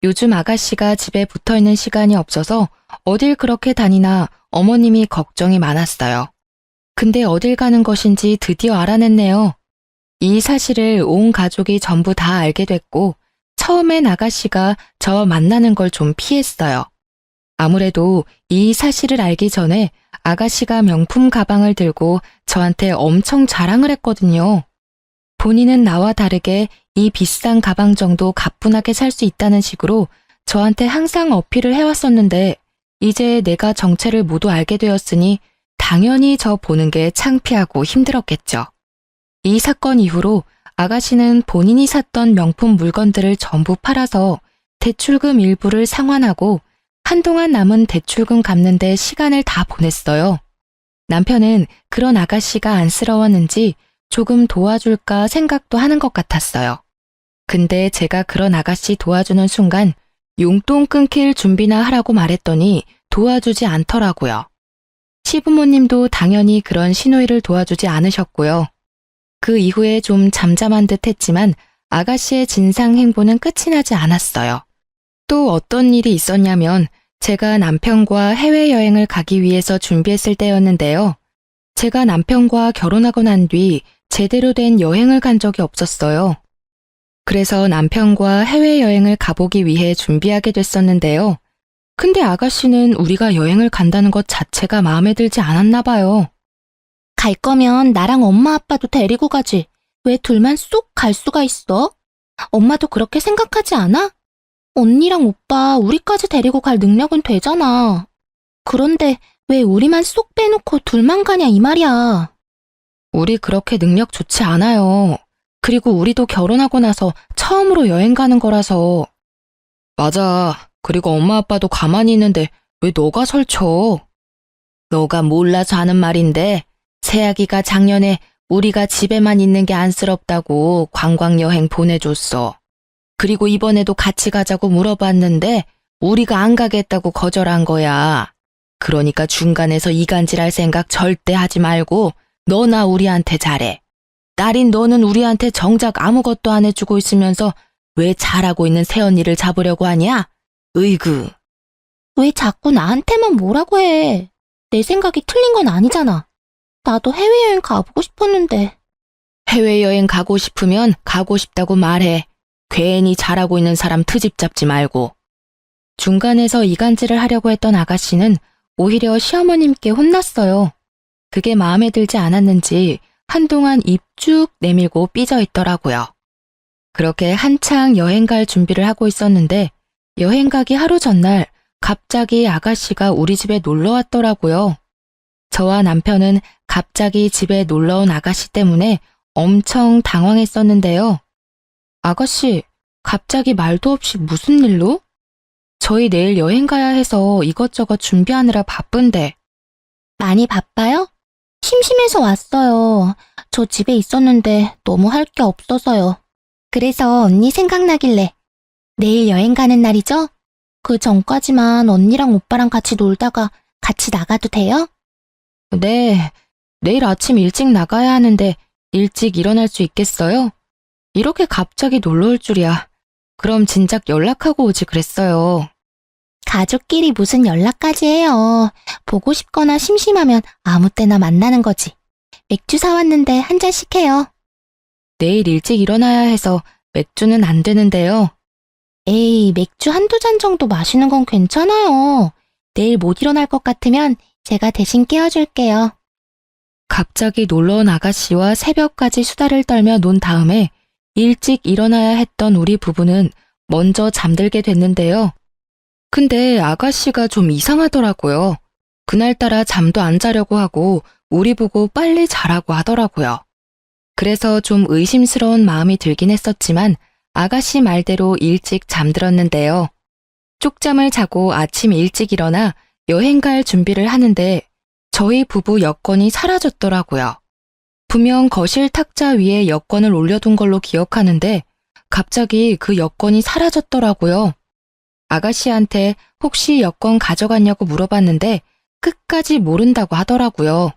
요즘 아가씨가 집에 붙어있는 시간이 없어서 어딜 그렇게 다니나 어머님이 걱정이 많았어요. 근데 어딜 가는 것인지 드디어 알아냈네요. 이 사실을 온 가족이 전부 다 알게 됐고 처음엔 아가씨가 저 만나는 걸 좀 피했어요. 아무래도 이 사실을 알기 전에 아가씨가 명품 가방을 들고 저한테 엄청 자랑을 했거든요. 본인은 나와 다르게 이 비싼 가방 정도 가뿐하게 살 수 있다는 식으로 저한테 항상 어필을 해왔었는데 이제 내가 정체를 모두 알게 되었으니 당연히 저 보는 게 창피하고 힘들었겠죠. 이 사건 이후로 아가씨는 본인이 샀던 명품 물건들을 전부 팔아서 대출금 일부를 상환하고 한동안 남은 대출금 갚는데 시간을 다 보냈어요. 남편은 그런 아가씨가 안쓰러웠는지 조금 도와줄까 생각도 하는 것 같았어요. 근데 제가 그런 아가씨 도와주는 순간 용돈 끊길 준비나 하라고 말했더니 도와주지 않더라고요. 시부모님도 당연히 그런 시누이를 도와주지 않으셨고요. 그 이후에 좀 잠잠한 듯 했지만 아가씨의 진상 행보는 끝이 나지 않았어요. 또 어떤 일이 있었냐면 제가 남편과 해외여행을 가기 위해서 준비했을 때였는데요. 제가 남편과 결혼하고 난 뒤 제대로 된 여행을 간 적이 없었어요. 그래서 남편과 해외여행을 가보기 위해 준비하게 됐었는데요. 근데 아가씨는 우리가 여행을 간다는 것 자체가 마음에 들지 않았나 봐요. 갈 거면 나랑 엄마 아빠도 데리고 가지. 왜 둘만 쏙 갈 수가 있어? 엄마도 그렇게 생각하지 않아? 언니랑 오빠 우리까지 데리고 갈 능력은 되잖아. 그런데 왜 우리만 쏙 빼놓고 둘만 가냐 이 말이야. 우리 그렇게 능력 좋지 않아요. 그리고 우리도 결혼하고 나서 처음으로 여행 가는 거라서. 맞아. 그리고 엄마 아빠도 가만히 있는데 왜 너가 설쳐? 너가 몰라서 하는 말인데 새아기가 작년에 우리가 집에만 있는 게 안쓰럽다고 관광여행 보내줬어. 그리고 이번에도 같이 가자고 물어봤는데 우리가 안 가겠다고 거절한 거야. 그러니까 중간에서 이간질할 생각 절대 하지 말고 너나 우리한테 잘해. 딸인 너는 우리한테 정작 아무것도 안 해주고 있으면서 왜 잘하고 있는 새언니를 잡으려고 하냐? 으이그. 왜 자꾸 나한테만 뭐라고 해. 내 생각이 틀린 건 아니잖아. 나도 해외여행 가보고 싶었는데. 해외여행 가고 싶으면 가고 싶다고 말해. 괜히 잘하고 있는 사람 트집 잡지 말고. 중간에서 이간질을 하려고 했던 아가씨는 오히려 시어머님께 혼났어요. 그게 마음에 들지 않았는지 한동안 입 쭉 내밀고 삐져 있더라고요. 그렇게 한창 여행 갈 준비를 하고 있었는데 여행 가기 하루 전날 갑자기 아가씨가 우리 집에 놀러 왔더라고요. 저와 남편은 갑자기 집에 놀러 온 아가씨 때문에 엄청 당황했었는데요. 아가씨, 갑자기 말도 없이 무슨 일로? 저희 내일 여행 가야 해서 이것저것 준비하느라 바쁜데. 많이 바빠요? 심심해서 왔어요. 저 집에 있었는데 너무 할 게 없어서요. 그래서 언니 생각나길래. 내일 여행 가는 날이죠? 그 전까지만 언니랑 오빠랑 같이 놀다가 같이 나가도 돼요? 네, 내일 아침 일찍 나가야 하는데 일찍 일어날 수 있겠어요? 이렇게 갑자기 놀러 올 줄이야. 그럼 진작 연락하고 오지 그랬어요. 가족끼리 무슨 연락까지 해요. 보고 싶거나 심심하면 아무 때나 만나는 거지. 맥주 사왔는데 한 잔씩 해요. 내일 일찍 일어나야 해서 맥주는 안 되는데요. 에이, 맥주 한두 잔 정도 마시는 건 괜찮아요. 내일 못 일어날 것 같으면 제가 대신 깨워줄게요. 갑자기 놀러 온 아가씨와 새벽까지 수다를 떨며 논 다음에 일찍 일어나야 했던 우리 부부는 먼저 잠들게 됐는데요. 근데 아가씨가 좀 이상하더라고요. 그날따라 잠도 안 자려고 하고 우리 보고 빨리 자라고 하더라고요. 그래서 좀 의심스러운 마음이 들긴 했었지만 아가씨 말대로 일찍 잠들었는데요. 쪽잠을 자고 아침 일찍 일어나 여행 갈 준비를 하는데 저희 부부 여권이 사라졌더라고요. 분명 거실 탁자 위에 여권을 올려둔 걸로 기억하는데 갑자기 그 여권이 사라졌더라고요. 아가씨한테 혹시 여권 가져갔냐고 물어봤는데 끝까지 모른다고 하더라고요.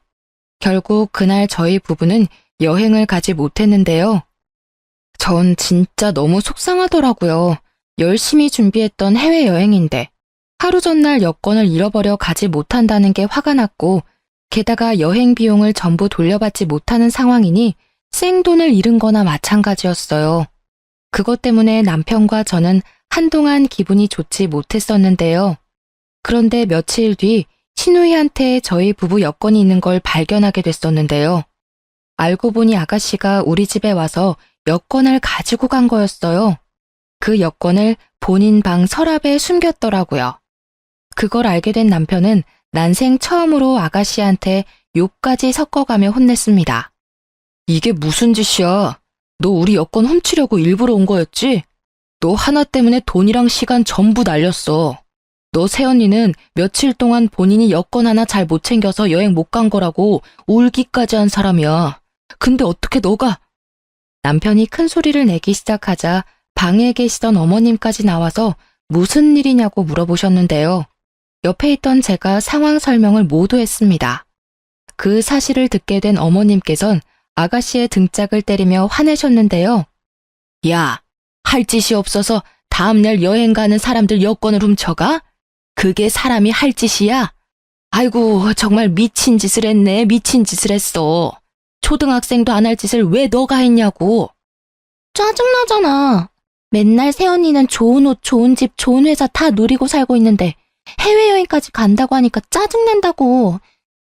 결국 그날 저희 부부는 여행을 가지 못했는데요. 전 진짜 너무 속상하더라고요. 열심히 준비했던 해외여행인데 하루 전날 여권을 잃어버려 가지 못한다는 게 화가 났고 게다가 여행 비용을 전부 돌려받지 못하는 상황이니 생돈을 잃은 거나 마찬가지였어요. 그것 때문에 남편과 저는 한동안 기분이 좋지 못했었는데요. 그런데 며칠 뒤 신우이한테 저희 부부 여권이 있는 걸 발견하게 됐었는데요. 알고 보니 아가씨가 우리 집에 와서 여권을 가지고 간 거였어요. 그 여권을 본인 방 서랍에 숨겼더라고요. 그걸 알게 된 남편은 난생 처음으로 아가씨한테 욕까지 섞어가며 혼냈습니다. 이게 무슨 짓이야? 너 우리 여권 훔치려고 일부러 온 거였지? 너 하나 때문에 돈이랑 시간 전부 날렸어. 너 새언니는 며칠 동안 본인이 여권 하나 잘 못 챙겨서 여행 못 간 거라고 울기까지 한 사람이야. 근데 어떻게 너가... 남편이 큰 소리를 내기 시작하자 방에 계시던 어머님까지 나와서 무슨 일이냐고 물어보셨는데요. 옆에 있던 제가 상황 설명을 모두 했습니다. 그 사실을 듣게 된 어머님께선 아가씨의 등짝을 때리며 화내셨는데요. 야, 할 짓이 없어서 다음날 여행 가는 사람들 여권을 훔쳐가? 그게 사람이 할 짓이야? 아이고, 정말 미친 짓을 했네. 미친 짓을 했어. 초등학생도 안 할 짓을 왜 너가 했냐고. 짜증나잖아. 맨날 새언니는 좋은 옷, 좋은 집, 좋은 회사 다 누리고 살고 있는데 해외여행까지 간다고 하니까 짜증난다고.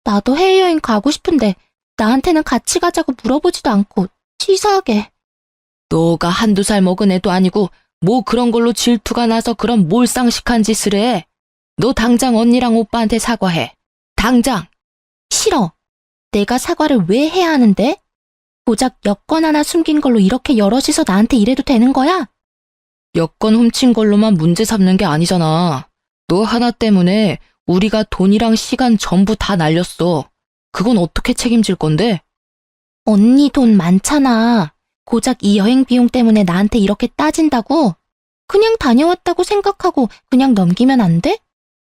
나도 해외여행 가고 싶은데 나한테는 같이 가자고 물어보지도 않고 치사하게. 너가 한두 살 먹은 애도 아니고 뭐 그런 걸로 질투가 나서 그런 몰상식한 짓을 해. 너 당장 언니랑 오빠한테 사과해. 당장! 싫어. 내가 사과를 왜 해야 하는데? 고작 여권 하나 숨긴 걸로 이렇게 여럿이서 나한테 이래도 되는 거야? 여권 훔친 걸로만 문제 삼는 게 아니잖아. 너 하나 때문에 우리가 돈이랑 시간 전부 다 날렸어. 그건 어떻게 책임질 건데? 언니 돈 많잖아. 고작 이 여행 비용 때문에 나한테 이렇게 따진다고? 그냥 다녀왔다고 생각하고 그냥 넘기면 안 돼?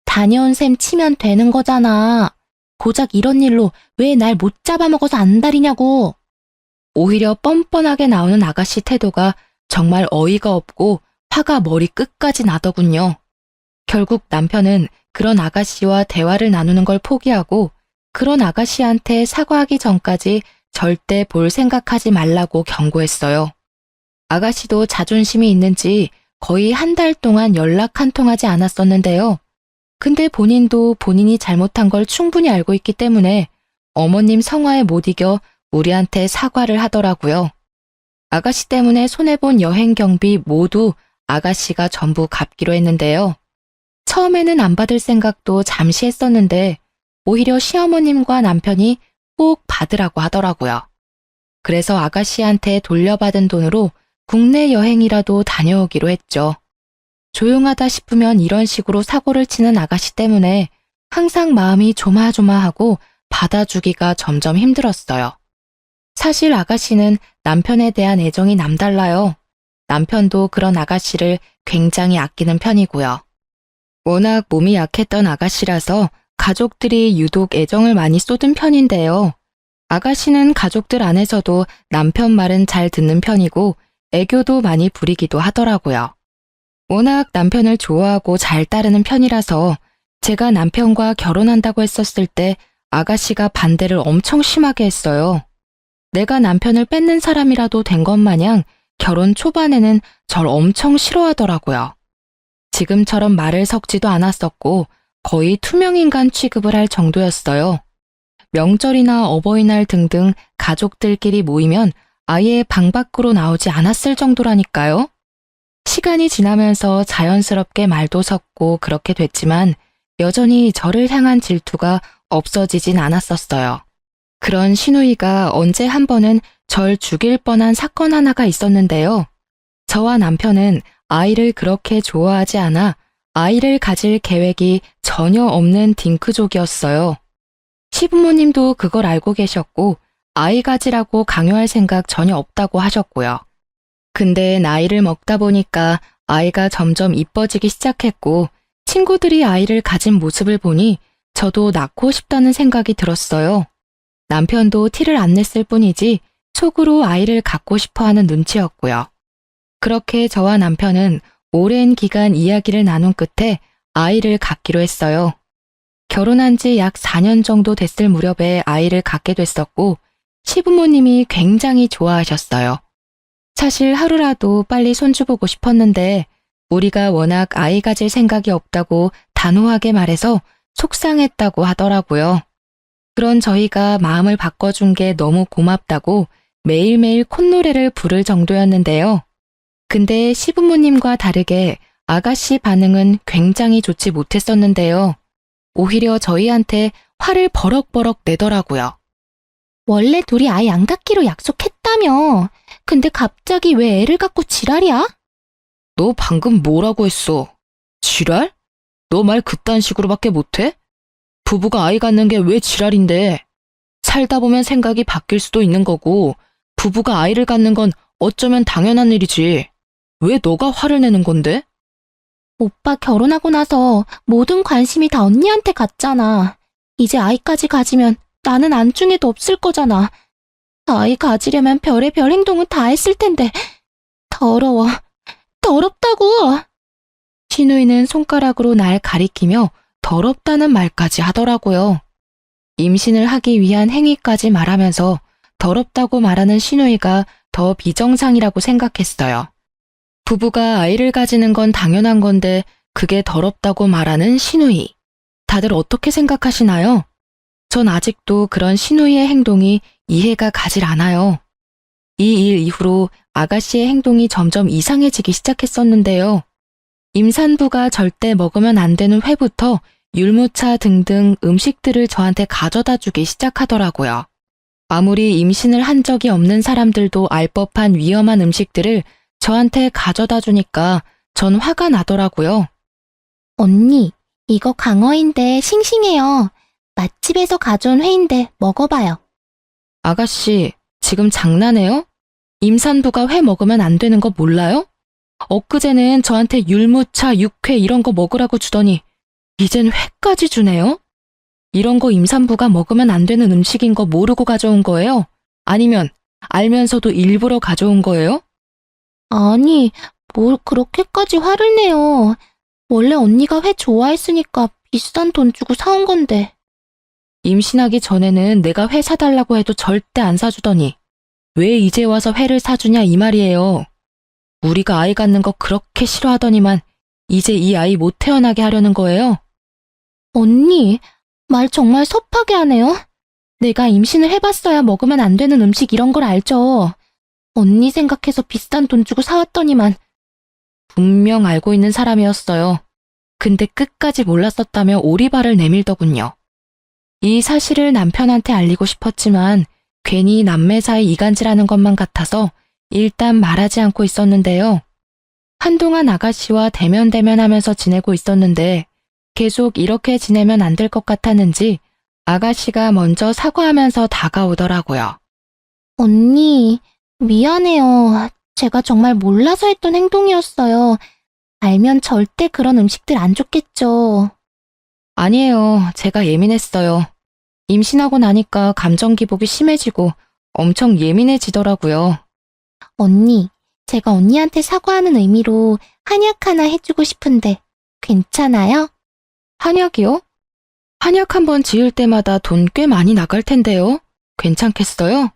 다녀온 셈 치면 되는 거잖아. 고작 이런 일로 왜 날 못 잡아먹어서 안달이냐고. 오히려 뻔뻔하게 나오는 아가씨 태도가 정말 어이가 없고 화가 머리 끝까지 나더군요. 결국 남편은 그런 아가씨와 대화를 나누는 걸 포기하고 그런 아가씨한테 사과하기 전까지 절대 볼 생각하지 말라고 경고했어요. 아가씨도 자존심이 있는지 거의 한 달 동안 연락 한 통하지 않았었는데요. 근데 본인도 본인이 잘못한 걸 충분히 알고 있기 때문에 어머님 성화에 못 이겨 우리한테 사과를 하더라고요. 아가씨 때문에 손해본 여행 경비 모두 아가씨가 전부 갚기로 했는데요. 처음에는 안 받을 생각도 잠시 했었는데 오히려 시어머님과 남편이 꼭 받으라고 하더라고요. 그래서 아가씨한테 돌려받은 돈으로 국내 여행이라도 다녀오기로 했죠. 조용하다 싶으면 이런 식으로 사고를 치는 아가씨 때문에 항상 마음이 조마조마하고 받아주기가 점점 힘들었어요. 사실 아가씨는 남편에 대한 애정이 남달라요. 남편도 그런 아가씨를 굉장히 아끼는 편이고요. 워낙 몸이 약했던 아가씨라서 가족들이 유독 애정을 많이 쏟은 편인데요. 아가씨는 가족들 안에서도 남편 말은 잘 듣는 편이고 애교도 많이 부리기도 하더라고요. 워낙 남편을 좋아하고 잘 따르는 편이라서 제가 남편과 결혼한다고 했었을 때 아가씨가 반대를 엄청 심하게 했어요. 내가 남편을 뺏는 사람이라도 된 것 마냥 결혼 초반에는 절 엄청 싫어하더라고요. 지금처럼 말을 섞지도 않았었고 거의 투명인간 취급을 할 정도였어요. 명절이나 어버이날 등등 가족들끼리 모이면 아예 방 밖으로 나오지 않았을 정도라니까요. 시간이 지나면서 자연스럽게 말도 섞고 그렇게 됐지만 여전히 저를 향한 질투가 없어지진 않았었어요. 그런 시누이가 언제 한 번은 절 죽일 뻔한 사건 하나가 있었는데요. 저와 남편은 아이를 그렇게 좋아하지 않아 아이를 가질 계획이 전혀 없는 딩크족이었어요. 시부모님도 그걸 알고 계셨고 아이 가지라고 강요할 생각 전혀 없다고 하셨고요. 근데 나이를 먹다 보니까 아이가 점점 이뻐지기 시작했고 친구들이 아이를 가진 모습을 보니 저도 낳고 싶다는 생각이 들었어요. 남편도 티를 안 냈을 뿐이지 속으로 아이를 갖고 싶어 하는 눈치였고요. 그렇게 저와 남편은 오랜 기간 이야기를 나눈 끝에 아이를 갖기로 했어요. 결혼한 지 약 4년 정도 됐을 무렵에 아이를 갖게 됐었고 시부모님이 굉장히 좋아하셨어요. 사실 하루라도 빨리 손주보고 싶었는데 우리가 워낙 아이 가질 생각이 없다고 단호하게 말해서 속상했다고 하더라고요. 그런 저희가 마음을 바꿔준 게 너무 고맙다고 매일매일 콧노래를 부를 정도였는데요. 근데 시부모님과 다르게 아가씨 반응은 굉장히 좋지 못했었는데요. 오히려 저희한테 화를 버럭버럭 내더라고요. 원래 둘이 아이 안 갖기로 약속했다며. 근데 갑자기 왜 애를 갖고 지랄이야? 너 방금 뭐라고 했어? 지랄? 너 말 그딴 식으로밖에 못해? 부부가 아이 갖는 게 왜 지랄인데? 살다 보면 생각이 바뀔 수도 있는 거고 부부가 아이를 갖는 건 어쩌면 당연한 일이지. 왜 너가 화를 내는 건데? 오빠 결혼하고 나서 모든 관심이 다 언니한테 갔잖아. 이제 아이까지 가지면 나는 안중에도 없을 거잖아. 아이 가지려면 별의별 행동은 다 했을 텐데. 더러워. 더럽다고. 시누이는 손가락으로 날 가리키며 더럽다는 말까지 하더라고요. 임신을 하기 위한 행위까지 말하면서 더럽다고 말하는 시누이가 더 비정상이라고 생각했어요. 부부가 아이를 가지는 건 당연한 건데 그게 더럽다고 말하는 시누이. 다들 어떻게 생각하시나요? 전 아직도 그런 시누이의 행동이 이해가 가질 않아요. 이 일 이후로 아가씨의 행동이 점점 이상해지기 시작했었는데요. 임산부가 절대 먹으면 안 되는 회부터 율무차 등등 음식들을 저한테 가져다 주기 시작하더라고요. 아무리 임신을 한 적이 없는 사람들도 알 법한 위험한 음식들을 저한테 가져다 주니까 전 화가 나더라고요. 언니, 이거 강어인데 싱싱해요. 맛집에서 가져온 회인데 먹어봐요. 아가씨, 지금 장난해요? 임산부가 회 먹으면 안 되는 거 몰라요? 엊그제는 저한테 율무차, 육회 이런 거 먹으라고 주더니 이젠 회까지 주네요? 이런 거 임산부가 먹으면 안 되는 음식인 거 모르고 가져온 거예요? 아니면 알면서도 일부러 가져온 거예요? 아니, 뭘 그렇게까지 화를 내요. 원래 언니가 회 좋아했으니까 비싼 돈 주고 사온 건데. 임신하기 전에는 내가 회 사달라고 해도 절대 안 사주더니 왜 이제 와서 회를 사주냐 이 말이에요. 우리가 아이 갖는 거 그렇게 싫어하더니만 이제 이 아이 못 태어나게 하려는 거예요? 언니, 말 정말 섭하게 하네요. 내가 임신을 해봤어야 먹으면 안 되는 음식 이런 걸 알죠. 언니 생각해서 비싼 돈 주고 사왔더니만. 분명 알고 있는 사람이었어요. 근데 끝까지 몰랐었다며 오리발을 내밀더군요. 이 사실을 남편한테 알리고 싶었지만 괜히 남매 사이 이간질하는 것만 같아서 일단 말하지 않고 있었는데요. 한동안 아가씨와 대면대면하면서 지내고 있었는데 계속 이렇게 지내면 안 될 것 같았는지 아가씨가 먼저 사과하면서 다가오더라고요. 언니, 미안해요. 제가 정말 몰라서 했던 행동이었어요. 알면 절대 그런 음식들 안 줬겠죠. 아니에요. 제가 예민했어요. 임신하고 나니까 감정 기복이 심해지고 엄청 예민해지더라고요. 언니, 제가 언니한테 사과하는 의미로 한약 하나 해주고 싶은데 괜찮아요? 한약이요? 한약 한 번 지을 때마다 돈 꽤 많이 나갈 텐데요. 괜찮겠어요?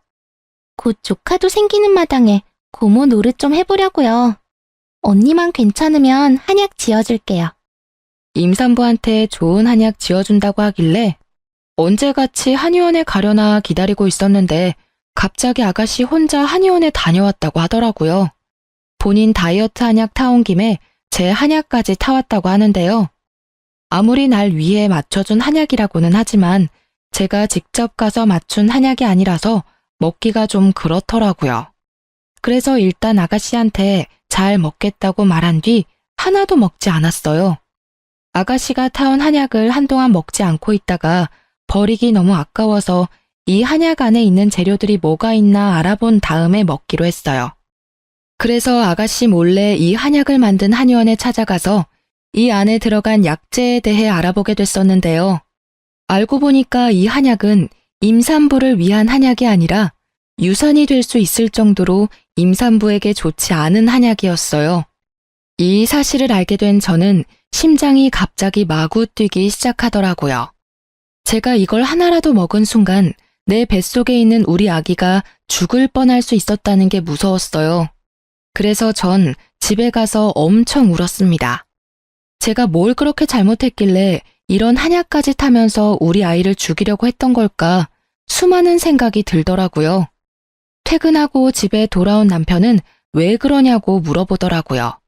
곧 조카도 생기는 마당에 고모 노릇 좀 해보려고요. 언니만 괜찮으면 한약 지어줄게요. 임산부한테 좋은 한약 지어준다고 하길래 언제같이 한의원에 가려나 기다리고 있었는데 갑자기 아가씨 혼자 한의원에 다녀왔다고 하더라고요. 본인 다이어트 한약 타온 김에 제 한약까지 타왔다고 하는데요. 아무리 날 위해 맞춰준 한약이라고는 하지만 제가 직접 가서 맞춘 한약이 아니라서 먹기가 좀 그렇더라고요. 그래서 일단 아가씨한테 잘 먹겠다고 말한 뒤 하나도 먹지 않았어요. 아가씨가 타온 한약을 한동안 먹지 않고 있다가 버리기 너무 아까워서 이 한약 안에 있는 재료들이 뭐가 있나 알아본 다음에 먹기로 했어요. 그래서 아가씨 몰래 이 한약을 만든 한의원에 찾아가서 이 안에 들어간 약재에 대해 알아보게 됐었는데요. 알고 보니까 이 한약은 임산부를 위한 한약이 아니라 유산이 될 수 있을 정도로 임산부에게 좋지 않은 한약이었어요. 이 사실을 알게 된 저는 심장이 갑자기 마구 뛰기 시작하더라고요. 제가 이걸 하나라도 먹은 순간 내 뱃속에 있는 우리 아기가 죽을 뻔할 수 있었다는 게 무서웠어요. 그래서 전 집에 가서 엄청 울었습니다. 제가 뭘 그렇게 잘못했길래 이런 한약까지 타면서 우리 아이를 죽이려고 했던 걸까 수많은 생각이 들더라고요. 퇴근하고 집에 돌아온 남편은 왜 그러냐고 물어보더라고요.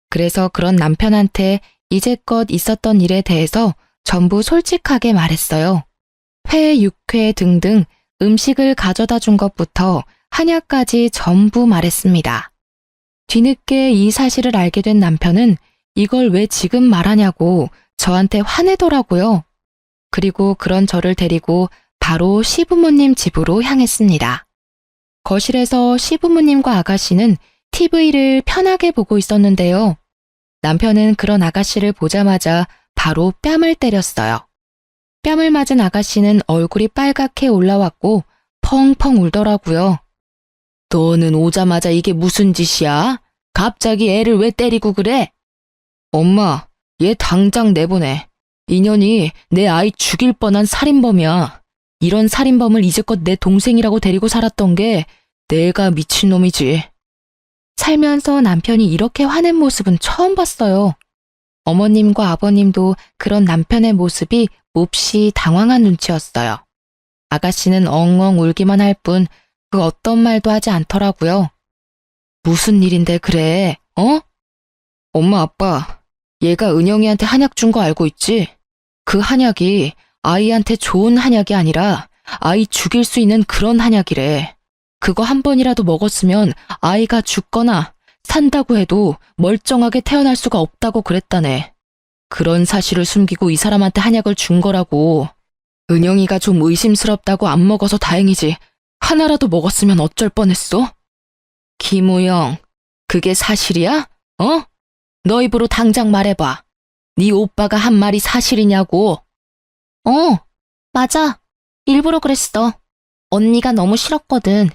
그래서 그런 남편한테 이제껏 있었던 일에 대해서 전부 솔직하게 말했어요. 회, 육회 등등 음식을 가져다 준 것부터 한약까지 전부 말했습니다. 뒤늦게 이 사실을 알게 된 남편은 이걸 왜 지금 말하냐고 저한테 화내더라고요. 그리고 그런 저를 데리고 바로 시부모님 집으로 향했습니다. 거실에서 시부모님과 아가씨는 TV를 편하게 보고 있었는데요. 남편은 그런 아가씨를 보자마자 바로 뺨을 때렸어요. 뺨을 맞은 아가씨는 얼굴이 빨갛게 올라왔고 펑펑 울더라고요. 너는 오자마자 이게 무슨 짓이야? 갑자기 애를 왜 때리고 그래? 엄마, 얘 당장 내보내. 인연이 내 아이 죽일 뻔한 살인범이야. 이런 살인범을 이제껏 내 동생이라고 데리고 살았던 게 내가 미친놈이지. 살면서 남편이 이렇게 화낸 모습은 처음 봤어요. 어머님과 아버님도 그런 남편의 모습이 몹시 당황한 눈치였어요. 아가씨는 엉엉 울기만 할 뿐 그 어떤 말도 하지 않더라고요. 무슨 일인데 그래, 어? 엄마 아빠, 얘가 은영이한테 한약 준 거 알고 있지? 그 한약이 아이한테 좋은 한약이 아니라 아이 죽일 수 있는 그런 한약이래. 그거 한 번이라도 먹었으면 아이가 죽거나 산다고 해도 멀쩡하게 태어날 수가 없다고 그랬다네. 그런 사실을 숨기고 이 사람한테 한약을 준 거라고. 은영이가 좀 의심스럽다고 안 먹어서 다행이지. 하나라도 먹었으면 어쩔 뻔했어? 김우영, 그게 사실이야? 어? 너 입으로 당장 말해봐. 네 오빠가 한 말이 사실이냐고. 맞아. 일부러 그랬어. 언니가 너무 싫었거든.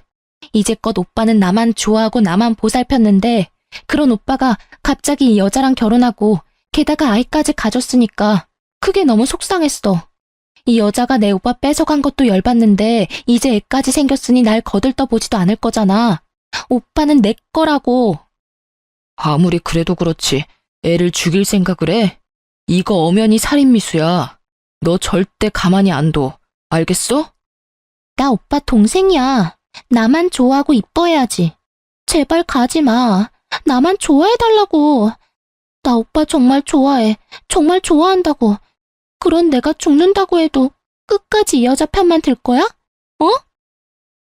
이제껏 오빠는 나만 좋아하고 나만 보살폈는데 그런 오빠가 갑자기 이 여자랑 결혼하고 게다가 아이까지 가졌으니까 그게 너무 속상했어. 이 여자가 내 오빠 뺏어간 것도 열받는데 이제 애까지 생겼으니 날 거들떠보지도 않을 거잖아. 오빠는 내 거라고. 아무리 그래도 그렇지. 애를 죽일 생각을 해? 이거 엄연히 살인미수야. 너 절대 가만히 안 둬. 알겠어? 나 오빠 동생이야. 나만 좋아하고 이뻐해야지. 제발 가지 마. 나만 좋아해달라고. 나 오빠 정말 좋아해. 정말 좋아한다고. 그런 내가 죽는다고 해도 끝까지 이 여자 편만 들 거야?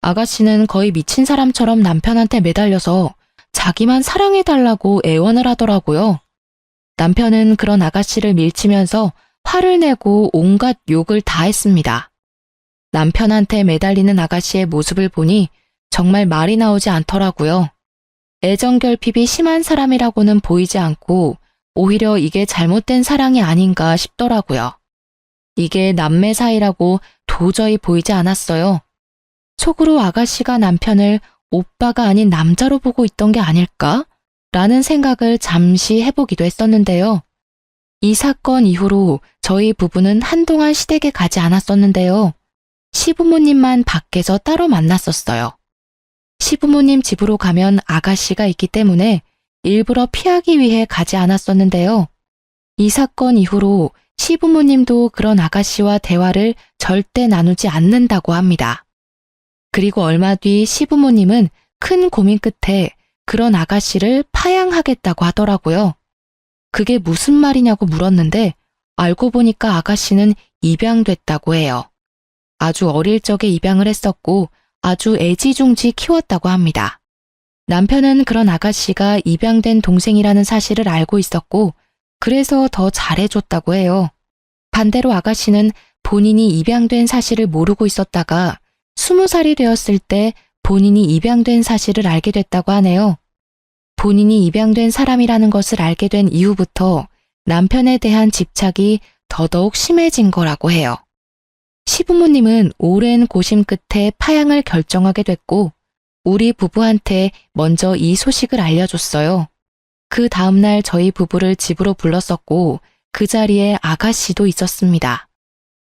아가씨는 거의 미친 사람처럼 남편한테 매달려서 자기만 사랑해달라고 애원을 하더라고요. 남편은 그런 아가씨를 밀치면서 화를 내고 온갖 욕을 다 했습니다. 남편한테 매달리는 아가씨의 모습을 보니 정말 말이 나오지 않더라고요. 애정결핍이 심한 사람이라고는 보이지 않고 오히려 이게 잘못된 사랑이 아닌가 싶더라고요. 이게 남매 사이라고 도저히 보이지 않았어요. 속으로 아가씨가 남편을 오빠가 아닌 남자로 보고 있던 게 아닐까? 라는 생각을 잠시 해보기도 했었는데요. 이 사건 이후로 저희 부부는 한동안 시댁에 가지 않았었는데요. 시부모님만 밖에서 따로 만났었어요. 시부모님 집으로 가면 아가씨가 있기 때문에 일부러 피하기 위해 가지 않았었는데요. 이 사건 이후로 시부모님도 그런 아가씨와 대화를 절대 나누지 않는다고 합니다. 그리고 얼마 뒤 시부모님은 큰 고민 끝에 그런 아가씨를 파양하겠다고 하더라고요. 그게 무슨 말이냐고 물었는데 알고 보니까 아가씨는 입양됐다고 해요. 아주 어릴 적에 입양을 했었고 아주 애지중지 키웠다고 합니다. 남편은 그런 아가씨가 입양된 동생이라는 사실을 알고 있었고 그래서 더 잘해줬다고 해요. 반대로 아가씨는 본인이 입양된 사실을 모르고 있었다가 20살이 되었을 때 본인이 입양된 사실을 알게 됐다고 하네요. 본인이 입양된 사람이라는 것을 알게 된 이후부터 남편에 대한 집착이 더더욱 심해진 거라고 해요. 시부모님은 오랜 고심 끝에 파양을 결정하게 됐고 우리 부부한테 먼저 이 소식을 알려줬어요. 그 다음날 저희 부부를 집으로 불렀었고 그 자리에 아가씨도 있었습니다.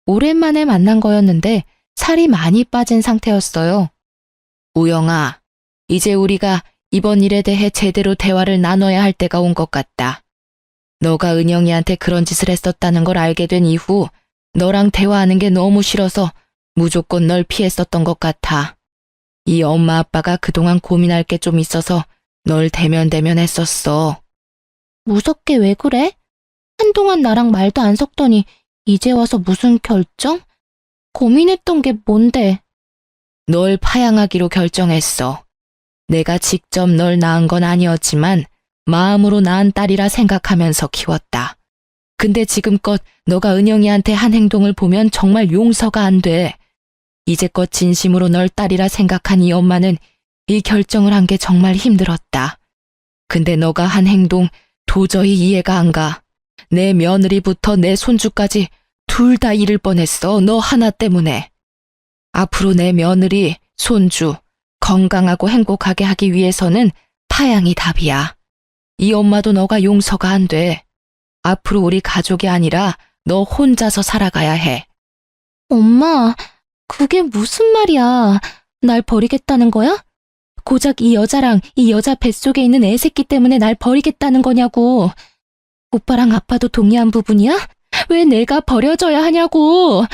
오랜만에 만난 거였는데 살이 많이 빠진 상태였어요. 우영아, 이제 우리가 이번 일에 대해 제대로 대화를 나눠야 할 때가 온 것 같다. 너가 은영이한테 그런 짓을 했었다는 걸 알게 된 이후 너랑 대화하는 게 너무 싫어서 무조건 널 피했었던 것 같아. 이 엄마 아빠가 그동안 고민할 게 좀 있어서 널 대면대면했었어. 무섭게 왜 그래? 한동안 나랑 말도 안 섞더니 이제 와서 무슨 결정? 고민했던 게 뭔데? 널 파양하기로 결정했어. 내가 직접 널 낳은 건 아니었지만 마음으로 낳은 딸이라 생각하면서 키웠다. 근데 지금껏 너가 은영이한테 한 행동을 보면 정말 용서가 안 돼. 이제껏 진심으로 널 딸이라 생각한 이 엄마는 이 결정을 한 게 정말 힘들었다. 근데 너가 한 행동 도저히 이해가 안 가. 내 며느리부터 내 손주까지 둘 다 잃을 뻔했어. 너 하나 때문에. 앞으로 내 며느리, 손주 건강하고 행복하게 하기 위해서는 파양이 답이야. 이 엄마도 너가 용서가 안 돼. 앞으로 우리 가족이 아니라 너 혼자서 살아가야 해. 엄마, 그게 무슨 말이야? 날 버리겠다는 거야? 고작 이 여자랑 이 여자 뱃속에 있는 애 새끼 때문에 날 버리겠다는 거냐고. 오빠랑 아빠도 동의한 부분이야? 왜 내가 버려져야 하냐고.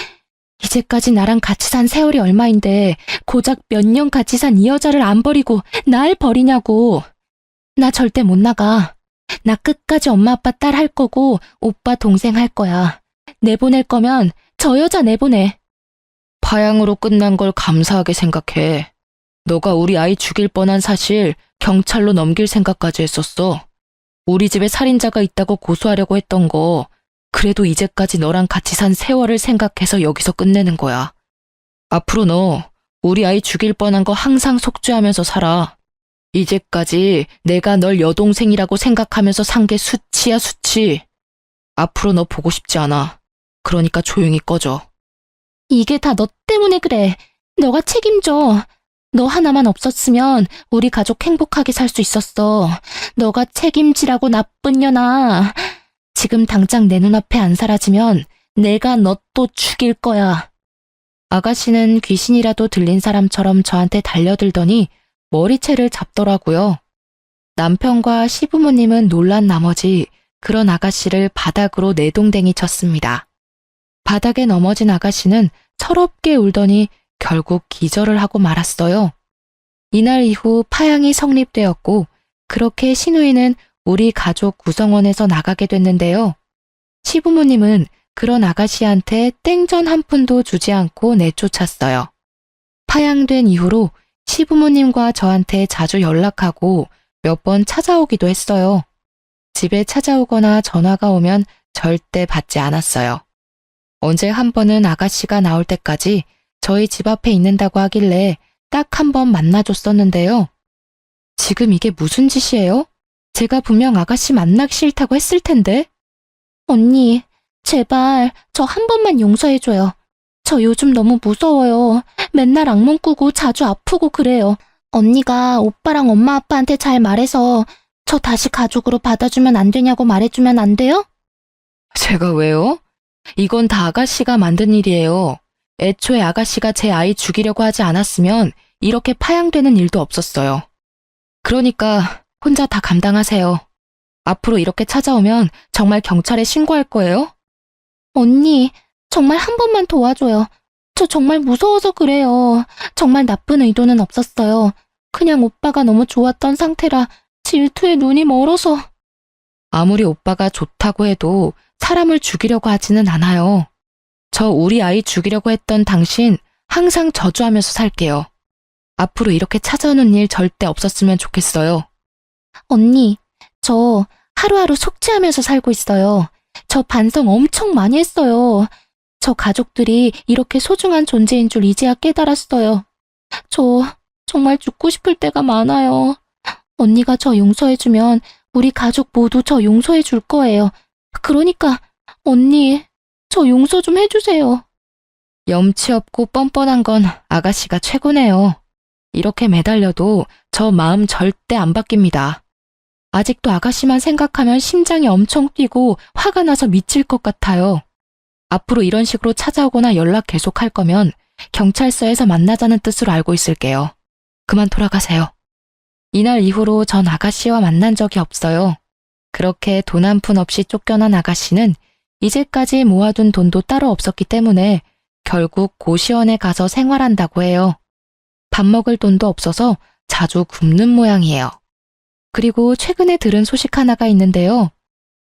이제까지 나랑 같이 산 세월이 얼마인데 고작 몇 년 같이 산 이 여자를 안 버리고 날 버리냐고. 나 절대 못 나가. 나 끝까지 엄마 아빠 딸 할 거고 오빠 동생 할 거야. 내보낼 거면 저 여자 내보내. 파양으로 끝난 걸 감사하게 생각해. 너가 우리 아이 죽일 뻔한 사실 경찰로 넘길 생각까지 했었어. 우리 집에 살인자가 있다고 고소하려고 했던 거 그래도 이제까지 너랑 같이 산 세월을 생각해서 여기서 끝내는 거야. 앞으로 너 우리 아이 죽일 뻔한 거 항상 속죄하면서 살아. 이제까지 내가 널 여동생이라고 생각하면서 산 게 수치야, 수치. 앞으로 너 보고 싶지 않아. 그러니까 조용히 꺼져. 이게 다 너 때문에 그래. 너가 책임져. 너 하나만 없었으면 우리 가족 행복하게 살 수 있었어. 너가 책임지라고 나쁜 년아. 지금 당장 내 눈앞에 안 사라지면 내가 너 또 죽일 거야. 아가씨는 귀신이라도 들린 사람처럼 저한테 달려들더니 머리채를 잡더라고요. 남편과 시부모님은 놀란 나머지 그런 아가씨를 바닥으로 내동댕이 쳤습니다. 바닥에 넘어진 아가씨는 철없게 울더니 결국 기절을 하고 말았어요. 이날 이후 파양이 성립되었고 그렇게 신우이는 우리 가족 구성원에서 나가게 됐는데요. 시부모님은 그런 아가씨한테 땡전 한 푼도 주지 않고 내쫓았어요. 파양된 이후로 시부모님과 저한테 자주 연락하고 몇 번 찾아오기도 했어요. 집에 찾아오거나 전화가 오면 절대 받지 않았어요. 언제 한 번은 아가씨가 나올 때까지 저희 집 앞에 있는다고 하길래 딱 한 번 만나줬었는데요. 지금 이게 무슨 짓이에요? 제가 분명 아가씨 만나기 싫다고 했을 텐데. 언니, 제발 저 한 번만 용서해줘요. 저 요즘 너무 무서워요. 맨날 악몽 꾸고 자주 아프고 그래요. 언니가 오빠랑 엄마 아빠한테 잘 말해서 저 다시 가족으로 받아주면 안 되냐고 말해주면 안 돼요? 제가 왜요? 이건 다 아가씨가 만든 일이에요. 애초에 아가씨가 제 아이 죽이려고 하지 않았으면 이렇게 파양되는 일도 없었어요. 그러니까 혼자 다 감당하세요. 앞으로 이렇게 찾아오면 정말 경찰에 신고할 거예요? 언니, 정말 한 번만 도와줘요. 저 정말 무서워서 그래요. 정말 나쁜 의도는 없었어요. 그냥 오빠가 너무 좋았던 상태라 질투에 눈이 멀어서. 아무리 오빠가 좋다고 해도 사람을 죽이려고 하지는 않아요. 저 우리 아이 죽이려고 했던 당신 항상 저주하면서 살게요. 앞으로 이렇게 찾아오는 일 절대 없었으면 좋겠어요. 언니, 저 하루하루 속죄하면서 살고 있어요. 저 반성 엄청 많이 했어요. 저 가족들이 이렇게 소중한 존재인 줄 이제야 깨달았어요. 저 정말 죽고 싶을 때가 많아요. 언니가 저 용서해주면 우리 가족 모두 저 용서해 줄 거예요. 그러니까 언니, 저 용서 좀 해주세요. 염치 없고 뻔뻔한 건 아가씨가 최고네요. 이렇게 매달려도 저 마음 절대 안 바뀝니다. 아직도 아가씨만 생각하면 심장이 엄청 뛰고 화가 나서 미칠 것 같아요. 앞으로 이런 식으로 찾아오거나 연락 계속할 거면 경찰서에서 만나자는 뜻으로 알고 있을게요. 그만 돌아가세요. 이날 이후로 전 아가씨와 만난 적이 없어요. 그렇게 돈 한 푼 없이 쫓겨난 아가씨는 이제까지 모아둔 돈도 따로 없었기 때문에 결국 고시원에 가서 생활한다고 해요. 밥 먹을 돈도 없어서 자주 굶는 모양이에요. 그리고 최근에 들은 소식 하나가 있는데요.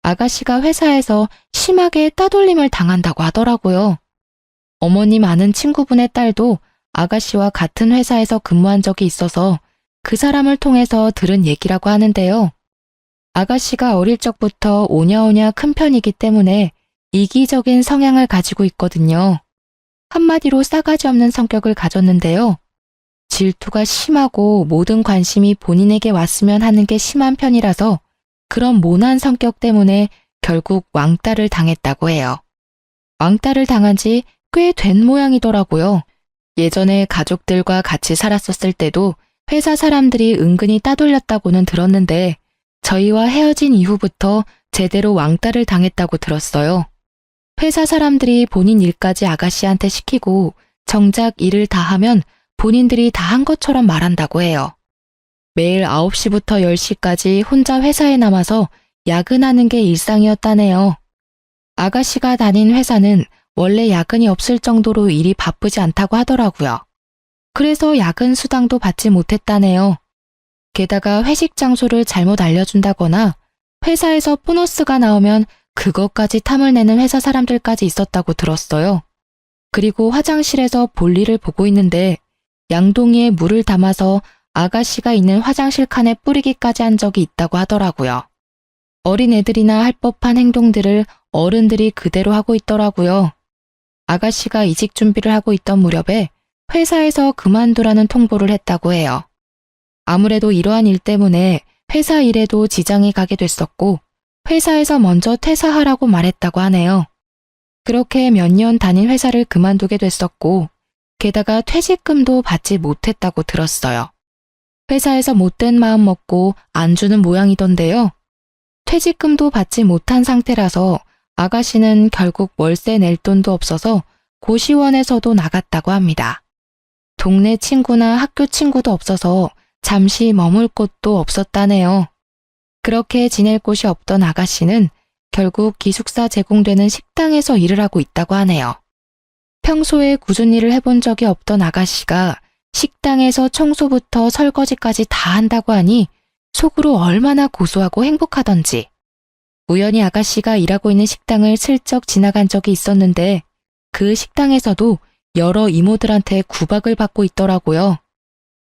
아가씨가 회사에서 심하게 따돌림을 당한다고 하더라고요. 어머님 아는 친구분의 딸도 아가씨와 같은 회사에서 근무한 적이 있어서 그 사람을 통해서 들은 얘기라고 하는데요. 아가씨가 어릴 적부터 오냐오냐 큰 편이기 때문에 이기적인 성향을 가지고 있거든요. 한마디로 싸가지 없는 성격을 가졌는데요. 질투가 심하고 모든 관심이 본인에게 왔으면 하는 게 심한 편이라서 그런 모난 성격 때문에 결국 왕따를 당했다고 해요. 왕따를 당한 지 꽤 된 모양이더라고요. 예전에 가족들과 같이 살았었을 때도 회사 사람들이 은근히 따돌렸다고는 들었는데 저희와 헤어진 이후부터 제대로 왕따를 당했다고 들었어요. 회사 사람들이 본인 일까지 아가씨한테 시키고 정작 일을 다 하면 본인들이 다 한 것처럼 말한다고 해요. 매일 9시부터 10시까지 혼자 회사에 남아서 야근하는 게 일상이었다네요. 아가씨가 다닌 회사는 원래 야근이 없을 정도로 일이 바쁘지 않다고 하더라고요. 그래서 야근 수당도 받지 못했다네요. 게다가 회식 장소를 잘못 알려준다거나 회사에서 보너스가 나오면 그것까지 탐을 내는 회사 사람들까지 있었다고 들었어요. 그리고 화장실에서 볼일을 보고 있는데 양동이에 물을 담아서 아가씨가 있는 화장실 칸에 뿌리기까지 한 적이 있다고 하더라고요. 어린애들이나 할 법한 행동들을 어른들이 그대로 하고 있더라고요. 아가씨가 이직 준비를 하고 있던 무렵에 회사에서 그만두라는 통보를 했다고 해요. 아무래도 이러한 일 때문에 회사 일에도 지장이 가게 됐었고 회사에서 먼저 퇴사하라고 말했다고 하네요. 그렇게 몇 년 다닌 회사를 그만두게 됐었고 게다가 퇴직금도 받지 못했다고 들었어요. 회사에서 못된 마음 먹고 안 주는 모양이던데요. 퇴직금도 받지 못한 상태라서 아가씨는 결국 월세 낼 돈도 없어서 고시원에서도 나갔다고 합니다. 동네 친구나 학교 친구도 없어서 잠시 머물 곳도 없었다네요. 그렇게 지낼 곳이 없던 아가씨는 결국 기숙사 제공되는 식당에서 일을 하고 있다고 하네요. 평소에 꾸준히 일을 해본 적이 없던 아가씨가 식당에서 청소부터 설거지까지 다 한다고 하니 속으로 얼마나 고소하고 행복하던지. 우연히 아가씨가 일하고 있는 식당을 슬쩍 지나간 적이 있었는데 그 식당에서도 여러 이모들한테 구박을 받고 있더라고요.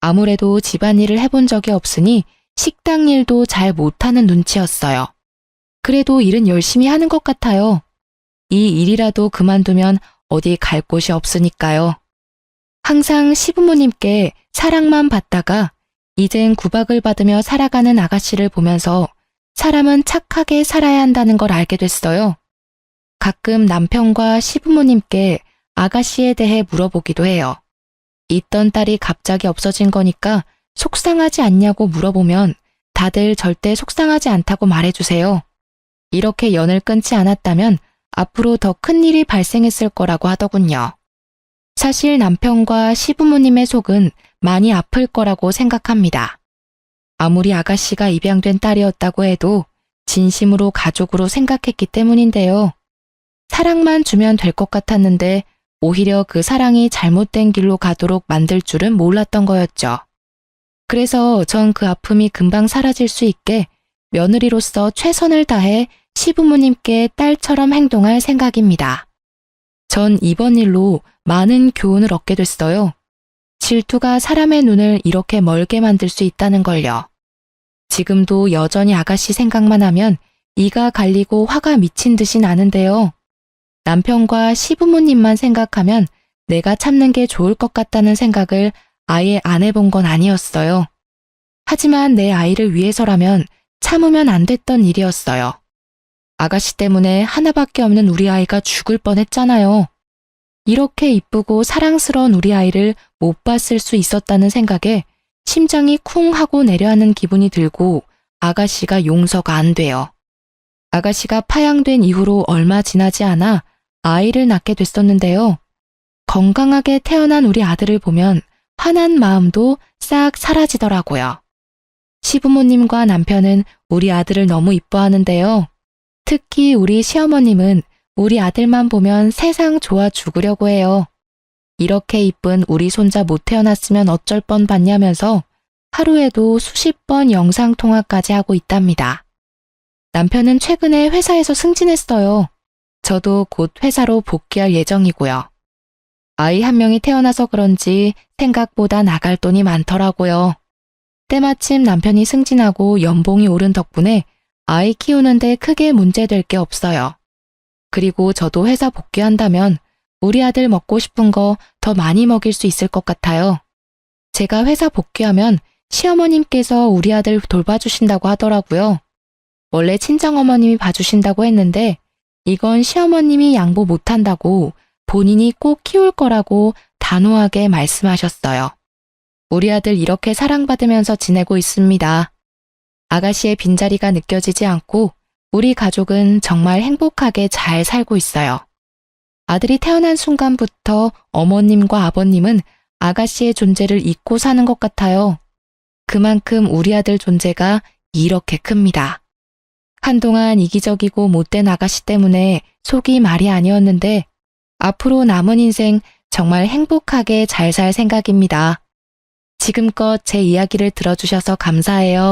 아무래도 집안일을 해본 적이 없으니 식당 일도 잘 못하는 눈치였어요. 그래도 일은 열심히 하는 것 같아요. 이 일이라도 그만두면 어디 갈 곳이 없으니까요. 항상 시부모님께 사랑만 받다가 이젠 구박을 받으며 살아가는 아가씨를 보면서 사람은 착하게 살아야 한다는 걸 알게 됐어요. 가끔 남편과 시부모님께 아가씨에 대해 물어보기도 해요. 있던 딸이 갑자기 없어진 거니까 속상하지 않냐고 물어보면 다들 절대 속상하지 않다고 말해주세요. 이렇게 연을 끊지 않았다면 앞으로 더 큰 일이 발생했을 거라고 하더군요. 사실 남편과 시부모님의 속은 많이 아플 거라고 생각합니다. 아무리 아가씨가 입양된 딸이었다고 해도 진심으로 가족으로 생각했기 때문인데요. 사랑만 주면 될 것 같았는데 오히려 그 사랑이 잘못된 길로 가도록 만들 줄은 몰랐던 거였죠. 그래서 전 그 아픔이 금방 사라질 수 있게 며느리로서 최선을 다해 시부모님께 딸처럼 행동할 생각입니다. 전 이번 일로 많은 교훈을 얻게 됐어요. 질투가 사람의 눈을 이렇게 멀게 만들 수 있다는 걸요. 지금도 여전히 아가씨 생각만 하면 이가 갈리고 화가 미친 듯이 나는데요. 남편과 시부모님만 생각하면 내가 참는 게 좋을 것 같다는 생각을 아예 안 해본 건 아니었어요. 하지만 내 아이를 위해서라면 참으면 안 됐던 일이었어요. 아가씨 때문에 하나밖에 없는 우리 아이가 죽을 뻔했잖아요. 이렇게 이쁘고 사랑스러운 우리 아이를 못 봤을 수 있었다는 생각에 심장이 쿵 하고 내려앉는 기분이 들고 아가씨가 용서가 안 돼요. 아가씨가 파양된 이후로 얼마 지나지 않아 아이를 낳게 됐었는데요. 건강하게 태어난 우리 아들을 보면 화난 마음도 싹 사라지더라고요. 시부모님과 남편은 우리 아들을 너무 이뻐하는데요. 특히 우리 시어머님은 우리 아들만 보면 세상 좋아 죽으려고 해요. 이렇게 이쁜 우리 손자 못 태어났으면 어쩔 뻔 봤냐면서 하루에도 수십 번 영상통화까지 하고 있답니다. 남편은 최근에 회사에서 승진했어요. 저도 곧 회사로 복귀할 예정이고요. 아이 한 명이 태어나서 그런지 생각보다 나갈 돈이 많더라고요. 때마침 남편이 승진하고 연봉이 오른 덕분에 아이 키우는데 크게 문제될 게 없어요. 그리고 저도 회사 복귀한다면 우리 아들 먹고 싶은 거 더 많이 먹일 수 있을 것 같아요. 제가 회사 복귀하면 시어머님께서 우리 아들 돌봐주신다고 하더라고요. 원래 친정어머님이 봐주신다고 했는데 이건 시어머님이 양보 못한다고 본인이 꼭 키울 거라고 단호하게 말씀하셨어요. 우리 아들 이렇게 사랑받으면서 지내고 있습니다. 아가씨의 빈자리가 느껴지지 않고 우리 가족은 정말 행복하게 잘 살고 있어요. 아들이 태어난 순간부터 어머님과 아버님은 아가씨의 존재를 잊고 사는 것 같아요. 그만큼 우리 아들 존재가 이렇게 큽니다. 한동안 이기적이고 못된 아가씨 때문에 속이 말이 아니었는데 앞으로 남은 인생 정말 행복하게 잘 살 생각입니다. 지금껏 제 이야기를 들어주셔서 감사해요.